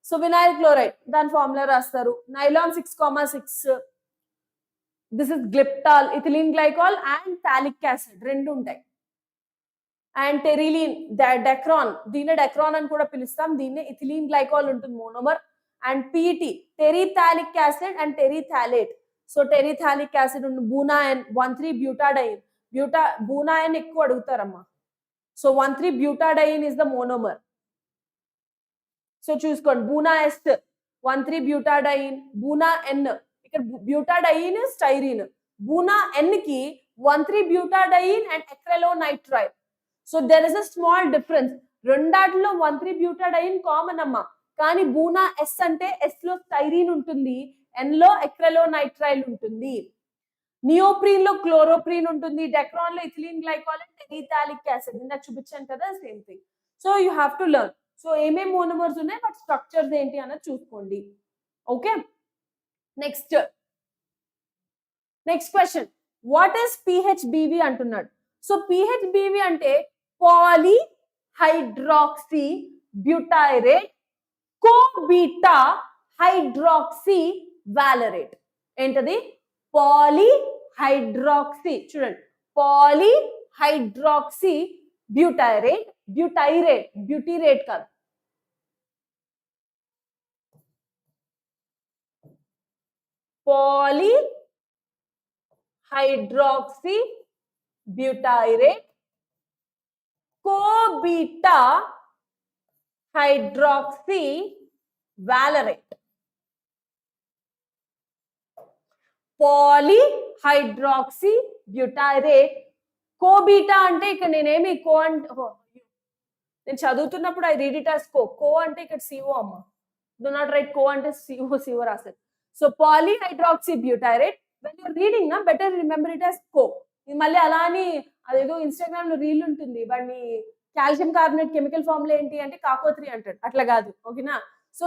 సో వినైల్ క్లోరైడ్ దాని ఫార్ములా రాస్తారు. Nylon 6,6, this is glyptal, ethylene glycol and phthalic acid రెండు ఉంటాయి. అండ్ టెరిలీన్, డెక్రాన్, దీన్ని డెక్రాన్ అని కూడా పిలుస్తాం, దీన్ని ఇథిలీన్ గ్లైకాల్ ఉంటుంది monomer. And PET, terephthalic acid and terephthalate. So terephthalic acid ఉంది. బూనాయన్ 1,3-బ్యూటాడైన్. బూనాయన్ ఎక్కువ అడుగుతారమ్మా. So one three butadiene is the monomer. So చూసుకోండి, Buna S one three butadiene, Buna N ఇక్కడ బ్యూటాడైన్ స్టైరీన్. బూనా N కి 1,3-butadiene and acrylonitrile. So there is a small difference. రెండాటిలో 1,3-butadiene common అమ్మా, కానీ బూనా S అంటే S లో స్టైరీన్ ఉంటుంది, N లో acrylonitrile ఉంటుంది. నియోప్రీన్ లో క్లోరోప్రీన్ ఉంటుంది, డెక్రాన్ లో ethylene glycol and terephthalic acid. ఇందాక చూపించాను కదా, same thing. So you have to learn. So ఏమేమి మోనోమర్స్ ఉన్నాయి, వాటి స్ట్రక్చర్స్ ఏంటి అన్నది చూసుకోండి. Okay, next question, what is PHBV అంటున్నాడు. సో PHBV అంటే poly hydroxy butyrate co beta hydroxy valerate. ఏంటది? Poly hydroxy. చూడండి, పాలీ హైడ్రాక్సీ బ్యూటైరేట్, బ్యూటీరేట్ కాదు, poly hydroxy butyrate co beta hydroxy valerate. Poly hydroxy butyrate co beta అంటే ఇక్కడ నేనేమి నేను చదువుతున్నప్పుడు ఐ రీడ్ ఇట్ యాస్ కో అంటే ఇక్కడ CO అమ్మ. Do not write co అంటే CO రాశారు. So poly hydroxy butyrate, when you're reading na better remember it as co. ఇది మళ్ళీ అలా అని అదేదో ఇన్స్టాగ్రామ్ లో రీల్ ఉంటుంది, వాడిని కాల్షియం కార్బోనేట్ కెమికల్ ఫార్ములా ఏంటి అంటే కాకోత్రి అంటాడు, అట్లా కాదు. ఓకేనా? సో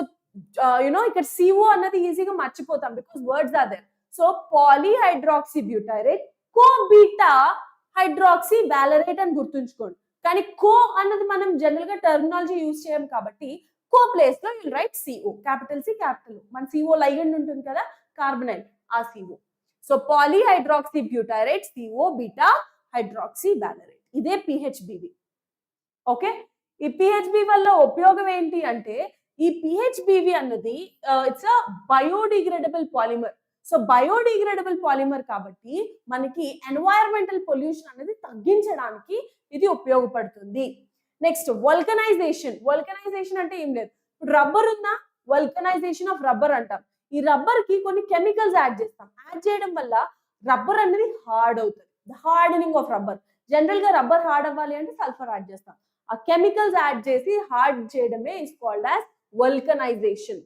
ఇక్కడ CO అన్నది ఈజీగా మర్చిపోతాం because words are there. So poly hydroxy butyrate co beta hydroxy valerate అని గుర్తుంచుకోండి. కానీ కో అన్నది మనం జనరల్ గా టర్మినాలజీ యూజ్ చేయం కాబట్టి కో ప్లేస్ లో will write CO, capital C capital O. మన CO లైగండ్ ఉంటుంది కదా, కార్బనైల్, ఆ CO. So poly hydroxy butyrate CO beta hydroxy valerate. ఇదే PHBV. ఓకే, ఈ PHBV వల్ల ఉపయోగం ఏంటి అంటే, ఈ PHBV అన్నది it's a biodegradable polymer. So biodegradable polymer కాబట్టి మనకి ఎన్వైరన్మెంటల్ పొల్యూషన్ అనేది తగ్గించడానికి ఇది ఉపయోగపడుతుంది. నెక్స్ట్ వల్కనైజేషన్ అంటే ఏం లేదు, ఇప్పుడు రబ్బర్ ఉందా, వల్కనైజేషన్ ఆఫ్ రబ్బర్ అంటాం. ఈ రబ్బర్ కి కొన్ని కెమికల్స్ యాడ్ చేస్తాం. యాడ్ చేయడం వల్ల రబ్బర్ అనేది హార్డ్ అవుతుంది. The hardening of rubber. General గా రబ్బర్ హార్డ్ అవ్వాలి అంటే సల్ఫర్ యాడ్ చేస్తాం. ఆ కెమికల్స్ యాడ్ చేసి హార్డ్ చేయడమే is called as vulcanisation.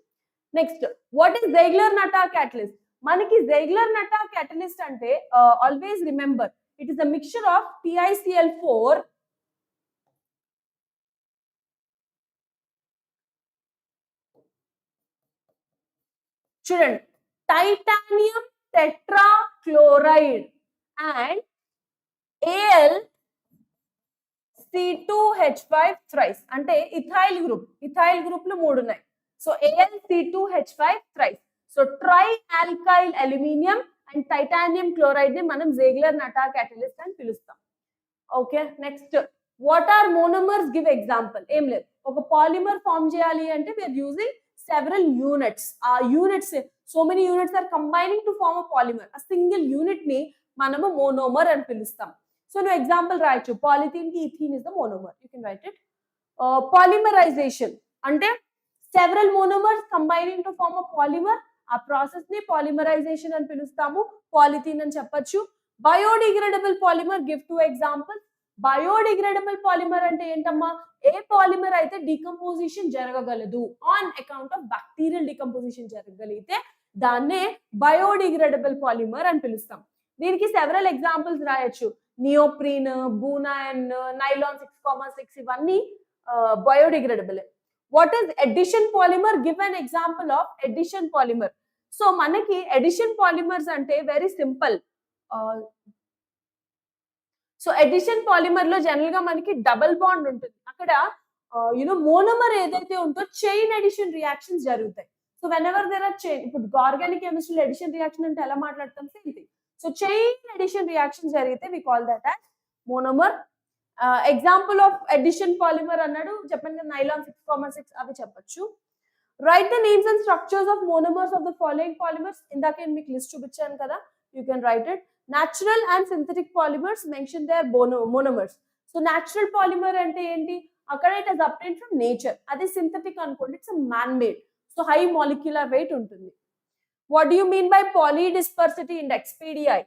Next, what is Ziegler Natta catalyst? మనకి జైగ్లర్-నట్టా క్యాటలిస్ట్ అంటే always remember it is a mixture of TiCl4 చూడండి, titanium tetrachloride and AlC2H5 thrice అంటే ఇథైల్ గ్రూప్ లో 3 ఉన్నాయి. So AlC2H5 thrice. So tri alkyl aluminium and titanium chloride ని మనం Ziegler Natta catalyst అని పిలుస్తాం. Okay, next, what are monomers? Give example. ఏం లేదు, ఒక పాలిమర్ ఫార్మ్ చేయాలి అంటే వీఆర్ యూజింగ్ సెవరల్ యూనిట్స్. ఆ units, so many units are combining to form a polymer. ఆ సింగిల్ యూనిట్ ని మనము మోనోమర్ అని పిలుస్తాం. సో నువ్వు ఎగ్జాంపుల్ రాయొచ్చు, పాలిథీన్ కి ethene is the monomer, you can write it. Polymerisation అంటే several monomers combining to form a polymer. ఆ ప్రాసెస్ ని పాలిమరైజేషన్ అని పిలుస్తాము, పాలిథీన్ అని చెప్పొచ్చు. Biodegradable polymer, give 2 examples. Biodegradable polymer అంటే ఏంటమ్మా, ఏ పాలిమర్ అయితే డికంపోజిషన్ జరగగలదు, on account of bacterial decomposition జరగగలిగితే దాన్నే బయోడిగ్రేడబుల్ పాలిమర్ అని పిలుస్తాం. దీనికి సెవరల్ ఎగ్జాంపుల్స్ రాయొచ్చు, నియోప్రీన్, బూనాన్, నైలాన్ 6,6 ఇవన్నీ biodegradable. What is addition polymer? Give an example of addition polymer. So మనకి ఎడిషన్ పాలిమర్స్ అంటే very simple. So addition polymer లో జనరల్ గా మనకి డబుల్ బాండ్ ఉంటుంది. అక్కడ మోనోమర్ ఏదైతే ఉందో చైన్ ఎడిషన్ రియాక్షన్స్ జరుగుతాయి. So whenever there are chain, ఇప్పుడు ఆర్గానిక్ కెమిస్ట్రీలో ఎడిషన్ రియాక్షన్ అంటే ఎలా మాట్లాడతాం, same thing. So chain addition reactions జరిగితే we call that as monomer. Example of addition polymer అన్నాడు, చెప్పండి కదా, నైలాన్ 6,6 అవి చెప్పొచ్చు. Right the names and structures of monomers of the following polymers. ఇందాక మీకు లిస్ట్ చూపించాను కదా, you can write it. Natural and synthetic polymers, mention their monomers. So natural polymer ante enti, akkada it is obtained from nature. Adi synthetic anukondi, it's a man made, so high molecular weight untundi. What do you mean by polydispersity index, PDI?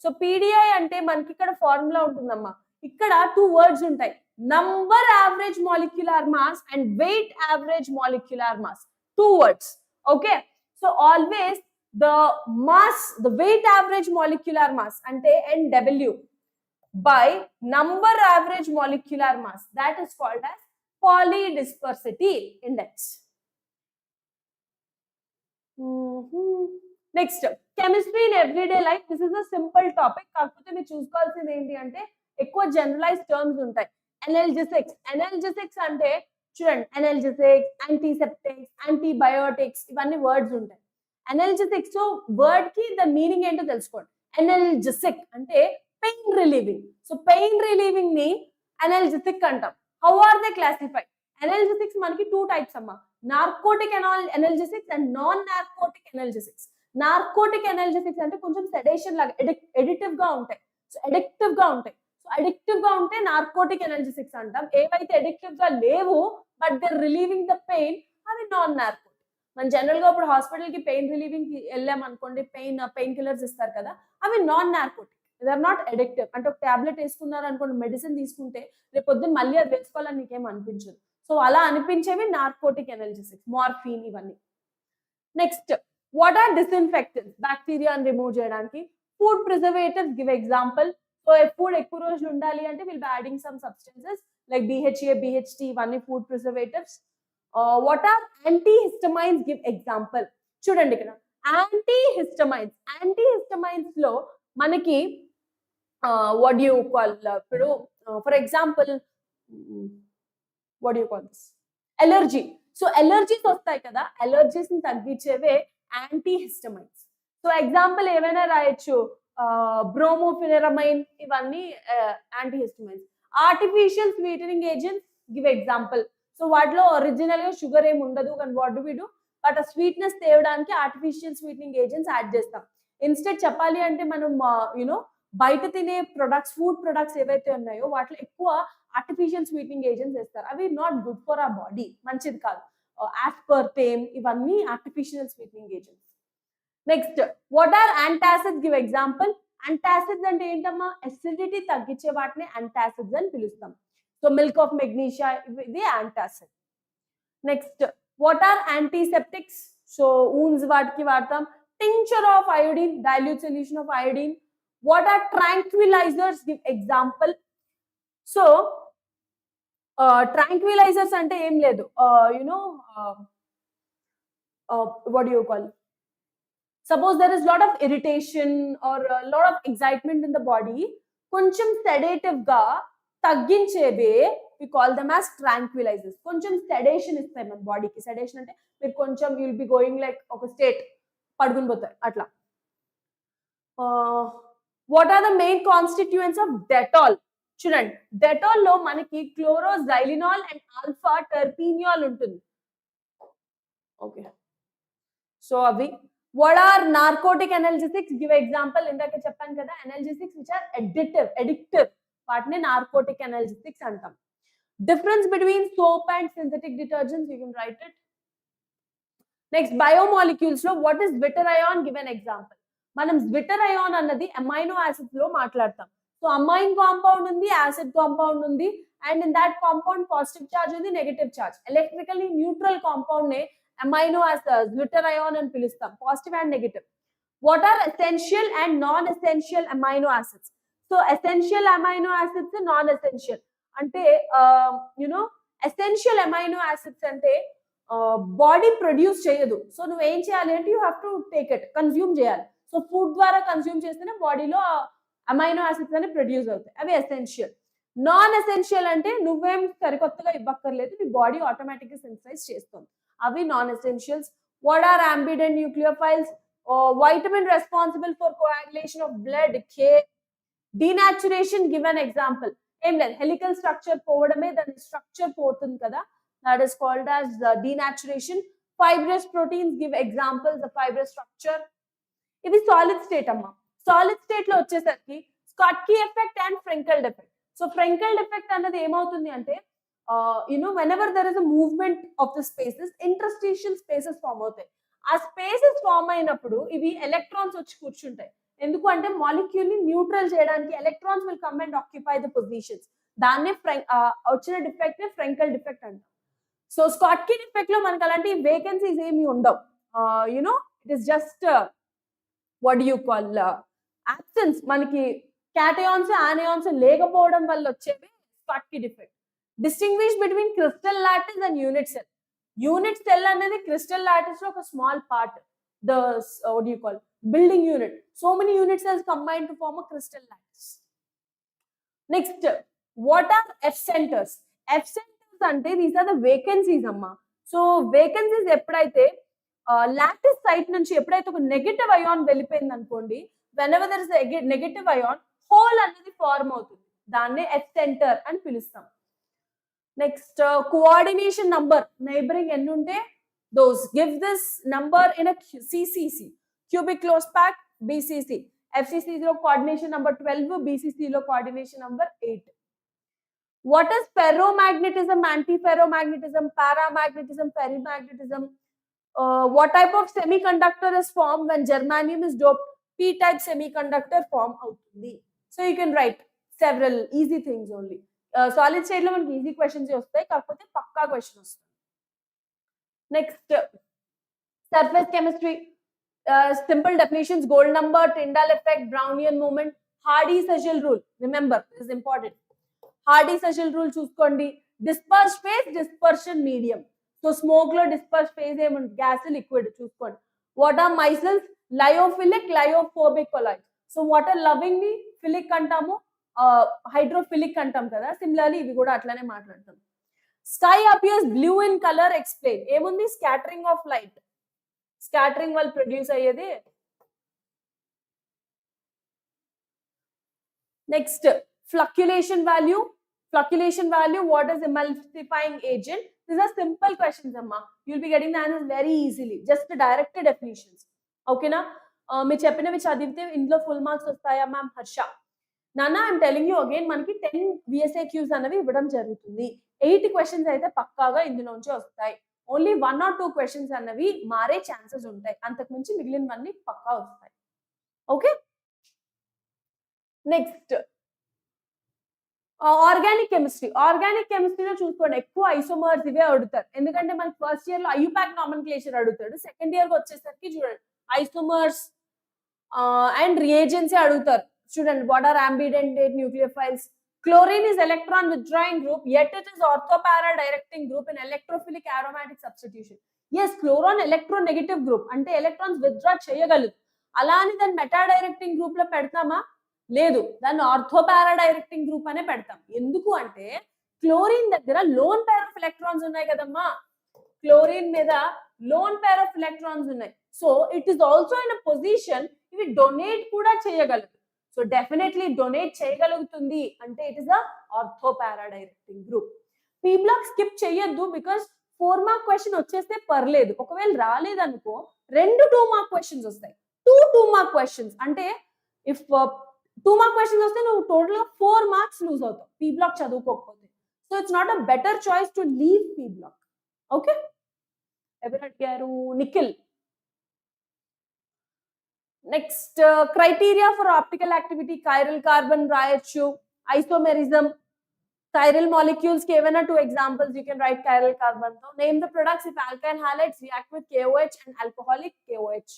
So PDI అంటే మనకి ఇక్కడ formula ఉంటుందమ్మా. ఇక్కడ 2 words ఉంటాయి, number average molecular mass and wait average molecular mass. 2 words. Okay, so always the mass, the weight average molecular mass ante NW by number average molecular mass, that is called as polydispersity index. Next, chemistry in everyday life. This is a simple topic. కాకపోతే మీరు చూసుకోవాల్సింది ఏంటి అంటే ఎక్కువ generalise terms ఉంటాయి. అనల్జెసిక్స్, analgesics అంటే చూడండి, analgesics, antiseptics, antibiotics, ఇవన్నీ వర్డ్స్ ఉంటాయి. అనల్జెసిక్స్ వర్డ్ కి ద మీనింగ్ ఏంటో తెలుసుకోండి. అనల్జెసిక్ అంటే pain relieving. So pain relieving ని అనల్జెసిక్ అంటాం. How are they classified? Analgesics మనకి 2 types అమ్మా, narcotic analgesics and non narcotic analgesics. Narcotic analgesics అంటే కొంచెం సెడేషన్ లాగా ఎడిక్టివ్ గా ఉంటాయి. సో అడిక్టివ్ గా ఉంటాయి. సో అడిక్టివ్ గా ఉంటే నార్కోటిక్ అనల్జెసిక్స్ అంటాం. ఏవైతే అడిక్టివ్ గా లేవు but they relieving the pain, అవి నాన్ నార్కోటిక్. మనం జనరల్ గా ఇప్పుడు హాస్పిటల్ కి పెయిన్ రిలీవింగ్ కి వెళ్ళాం అనుకోండి, పెయిన్ కిల్లర్స్ ఇస్తారు కదా, అవి non narcotic. They are not addictive. అంటే ఒక టాబ్లెట్ వేసుకున్నారు అనుకోండి, మెడిసిన్ తీసుకుంటే రేపు పొద్దున్న మళ్ళీ అది వేసుకోవాలని నీకేం అనిపించదు. సో అలా అనిపించేవి నార్కోటిక్ అనల్జెసిక్స్, మార్ఫిన్ ఇవన్నీ. Next, what are disinfectants? బ్యాక్టీరియాని రిమూవ్ చేయడానికి. Food preservatives, give example. So food ఎక్కువ రోజులు ఉండాలి అంటే will be adding some substances like BHA, BHT, ఇవన్నీ food preservatives. What are antihistamines? Give example. చూడండి ఇక్కడ యాంటీహిస్టమైన్స్, యాంటీహిస్టమైన్స్ లో మనకి వాట్ డూ యూ కాల్, ఇప్పుడు for example what do you call this? Allergy. So allergies వస్తాయి కదా, allergies ని తగ్గించేవే antihistamines. So example ఏమైనా రాయొచ్చు, బ్రోమోఫినరమైన్, ఇవన్నీ antihistamines. Artificial sweetening agents, give example. So వాటిలో ఒరిజినల్ గా షుగర్ ఏమి ఉండదు, కానీ what do we do, but ఆ స్వీట్నెస్ తేవడానికి ఆర్టిఫిషియల్ స్వీటనింగ్ ఏజెంట్స్ యాడ్ చేస్తాం. ఇన్స్టెడ్ చెప్పాలి అంటే మనం యునో బయట తినే ప్రొడక్ట్స్, ఫుడ్ ప్రొడక్ట్స్ ఏవైతే ఉన్నాయో వాటిలో ఎక్కువ ఆర్టిఫిషియల్ స్వీటనింగ్ ఏజెంట్స్ వేస్తారు. అవి not good for our body, మంచిది కాదు. ఆస్పర్టేమ్, ఇవన్నీ artificial sweetening agents. Next, what are antacids? Give example. Antacids అంటే ఏంటమ్మా? అసిడిటీ తగ్గించే వాటిని యాంటాసిడ్స్ అని పిలుస్తాం. సో మిల్క్ ఆఫ్ మెగ్నీషియా, ఇది antacid. Next, what are antiseptics? So wounds వాటికి వాడతాం. Tincture of iodine, dilute solution of iodine. What are tranquilizers? Give example. So tranquilizers ante em ledu, what do you call, suppose there is lot of irritation or a lot of excitement in the body, koncham sedative ga taggincheve, we call them as tranquilizers. Koncham sedation istayi మన body కి. sedation అంటే మీరు కొంచెం you will be going like ఒక state పడుకుని పోతారు అట్లా. What are the main constituents of Dettol? చూడండి, డెటాల్ లో మనకి క్లోరోజైలినాల్ అండ్ ఆల్ఫా టెర్పీనియాల్ ఉంటుంది. ఓకే, సో అవి. What are narcotic analgesics? Give example. ఇందాక చెప్పాను కదా, analgesics which are addictive, వాటిని narcotic analgesics అంటాం. Difference between soap and synthetic detergents, you can write it. Next, biomolecules లో what is zwitterion? Give an example. మనం zwitterion అన్నది amino acids లో మాట్లాడతాం. సో అమైన్ కాంపౌండ్ ఉంది, యాసిడ్ కాంపౌండ్ ఉంది, and in that compound positive charge ఉంది, negative charge. Electrically neutral compound నే amino acid zwitterion అని పిలుస్తాం, positive and negative. What are essential and non essential amino acids? So essential amino acids, non essential అంటే you know essential amino acids అంటే body produce చేయదు. సో నువ్వు ఏం చేయాలి అంటే you have to take it, consume చేయాలి. సో ఫుడ్ ద్వారా కన్స్యూమ్ చేస్తేనే బాడీలో అమైనో యాసిడ్స్ అని ప్రొడ్యూస్ అవుతాయి, అవి ఎసెన్షియల్. నాన్ ఎసెన్షియల్ అంటే నువ్వేం సరికొత్తగా ఇవ్వక్కర్లేదు, నీ బాడీ ఆటోమేటిక్ గా సెన్సిటైజ్ చేస్తుంది, అవి non essentials. What are ambident nucleophiles? Vitamin responsible for coagulation of blood, K. Denaturation, give an example. ఏం లేదు, హెలికల్ స్ట్రక్చర్ పోవడమే, దాని స్ట్రక్చర్ పోతుంది కదా, that is called as denaturation. Fibrous proteins, give examples of fibrous structure. ఇది solid state అమ్మా. Solid state లో వచ్చేసరికి Schottky effect and Frenkel effect. So Frenkel effect అన్నది ఏమవుతుంది అంటే whenever there is a movement of the spaces, interstitial spaces form అవుతాయి. ఆ spaces form అయినప్పుడు ఇవి ఎలక్ట్రాన్స్ వచ్చి కూర్చుంటాయి. ఎందుకు అంటే మాలిక్యూల్ ని న్యూట్రల్ చేయడానికి electrons will come and occupy the positions. దాన్నే వచ్చిన డిఫెక్ట్ ని ఫ్రెంకెల్ డిఫెక్ట్ అంటాం. సో స్కాట్కీ డిఫెక్ట్ లో మనకి అలాంటి వేకెన్సీస్ ఏమి ఉండవు. You know it is just what do you call absence. మనకి క్యాటయాన్స్ ఆనయాన్స్ లేకపోవడం వల్ల వచ్చేవి స్కాట్కీ defect. Distinguish between crystal lattice and unit cell. Unit cell అనేది క్రిస్టల్ లాటిస్ లో ఒక small part. The what do you call building unit. So many unit cells combine to form a crystal lattice. Next, what are F centers? F centers ante these are the vacancies amma. So vacancies eppudaithe lattice site nunchi eppudaithe oka negative ion vellipoyindi anukondi, whenever there is a negative ion, hole anedi form avutundi. Danne F center ani pilustam. Next, coordination number neighboring enni unte those give this number in a CCC, cubic close pack, BCC. FCC lo coordination number 12, BCC lo coordination number 8. What is ferromagnetism, antiferromagnetism, paramagnetism, ferrimagnetism? What type of semiconductor is formed when germanium is doped? P-type semiconductor form avutundi. So you can write several easy things only. Solid state lo manaki easy questions vastayi, kakapothe pakka question vastadi. Next, surface chemistry. Simple definitions: gold number, Tyndall effect, Brownian movement, Hardy-Sejel rule. Remember, this is important. Hardy-Sejel rule చూసుకోండి. Dispersed phase, dispersion medium. So smoke lo dispersed phase ఏముంది? Gas, liquid చూసుకోండి. What are micelles? Lyophilic, lyophobic colloids. So what are lovingly philic అంటాము, hydrophilic అంటాం కదా. Similarly ఇవి కూడా అట్లానే మాట్లాడతాం. Sky appears blue in color. Explain. ఏముంది? Scattering of light. Scattering వల్ల ప్రొడ్యూస్ అయ్యేది. Next, flocculation value. Flocculation value, what is emulsifying agent? These are simple questions amma. You'll be getting the answers very easily. Just directed definitions. Okay na? మీరు చెప్పినవి చదివితే ఇందులో full marks వస్తాయా ma'am? Harsha, నాన్న I'm telling you again, మనకి 10 VSAQs అనేవి ఇవ్వడం జరుగుతుంది. 8 questions అయితే పక్కాగా ఇందులోంచి వస్తాయి. ఓన్లీ 1 or 2 questions అన్నవి మారే ఛాన్సెస్ ఉంటాయి. అంతకు మించి మిగిలినవన్నీ పక్కా వస్తాయి. Okay, next organic chemistry. Organic కెమిస్ట్రీలో చూసుకోండి, ఎక్కువ ఐసోమర్స్ ఇవే అడుగుతారు. ఎందుకంటే మనకి ఫస్ట్ ఇయర్ లో ఐయుపాక్ నామన్క్లేచర్ అడుగుతాడు. సెకండ్ ఇయర్ కి వచ్చేసరికి చూడండి ఐసోమర్స్ అండ్ రియేజెంట్స్ అడుగుతారు. చూడండి, what are ambident nucleophiles? Chlorine is electron withdrawing group, yet it is orthopara directing group in electrophilic aromatic substitution. Yes, chlorine electronegative group, అంటే electrons withdraw చేయగలదు. అలా అని దాన్ని మెటా డైరెక్టింగ్ గ్రూప్ లో పెడతామా? లేదు, దాన్ని ఆర్థోపారా డైరెక్టింగ్ గ్రూప్ అనే పెడతాం. ఎందుకు అంటే క్లోరిన్ దగ్గర లోన్ పేర్ ఆఫ్ ఎలక్ట్రాన్స్ ఉన్నాయి కదమ్మా. క్లోరిన్ మీద లోన్ పేర్ ఆఫ్ ఎలక్ట్రాన్స్ ఉన్నాయి. So it is also in a position ఇవి డొనేట్ కూడా చేయగలదు. సో డెఫినెట్లీ డొనేట్ చేయగలుగుతుంది అంటే it is a ortho para directing group. P block స్కిప్ చేయొద్దు, బికాస్ 4 మార్క్ క్వశ్చన్ వచ్చేస్తే పర్లేదు. ఒకవేళ రాలేదనుకో 2 2 మార్క్ క్వశ్చన్స్ వస్తాయి. 2 మార్క్ క్వశ్చన్స్ అంటే ఇఫ్ 2 మార్క్ క్వశ్చన్స్ వస్తే నువ్వు టోటల్ గా 4 మార్క్స్ లూజ్ అవుతావు పీ బ్లాక్ చదువుకోకపోతే. So it's not a better choice to leave P block. Okay, ఎవరు అడిగారు? Nikhil. Next, criteria for optical activity. Chiral carbon రాయొచ్చు, ఐసోమెరిజం, chiral molecules కి ఏవైనా 2 examples you can write chiral carbon తో. Name the products if alkyne halides react with KOH and alcoholic KOH.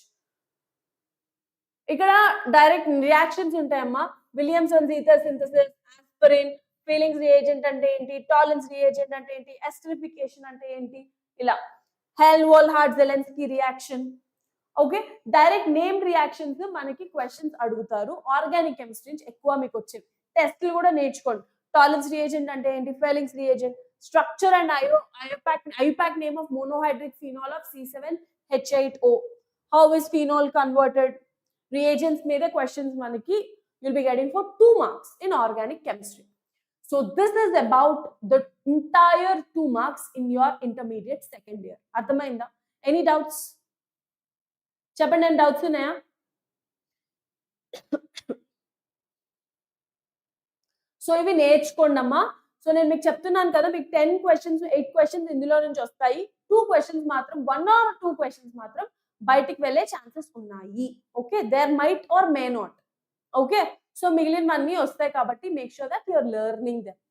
ఇక్కడ direct reactions ఉంటాయమ్మా. Williamson ether synthesis, aspirin, Fehling's reagent అంటే ఏంటి, టాలెన్స్ reagent అంటే ఏంటి, ఎస్టరిఫికేషన్ అంటే ఏంటి, ఇలా Hell Volhard Zelinsky reaction. Okay, direct name reactions మనకి క్వశ్చన్స్ అడుగుతారు. ఆర్గానిక్ కెమిస్ట్రీ నుంచి ఎక్కువ మీకు వచ్చేవి. టెస్ట్లు కూడా నేర్చుకోండి. టాలెన్స్ రియేజెంట్ అంటే ఏంటి, Fehling's reagent, structure and IUPAC name of monohydric phenol of C7H8O. How is phenol converted? Reagents మీద questions మనకి you'll be getting for 2 marks in organic chemistry. So this is about the entire 2 marks in your intermediate second year. అర్థమైందా? Any doubts? చెప్పండి, ఏం doubts ఉన్నాయా? So ఇవి నేర్చుకోండి అమ్మా. So నేను మీకు చెప్తున్నాను కదా, మీకు 10 questions 8 questions ఇందులో నుంచి వస్తాయి. 2 questions మాత్రం 1 or 2 questions మాత్రం బయటికి వెళ్ళే ఛాన్సెస్ ఉన్నాయి. Okay, there might are may not. Okay, so మిగిలినవన్నీ వస్తాయి కాబట్టి make sure that you are learning them.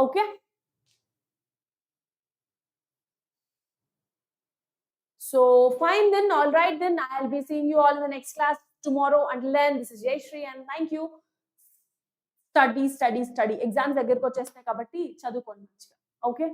Okay, so fine then, all right then, I'll be seeing you all in the next class tomorrow. Until then, this is Jayashree and thank you. Study, study, study. Exams దగ్గరికి వచ్చేస్తాయి కాబట్టి చదువుకోండి మంచిగా. Okay.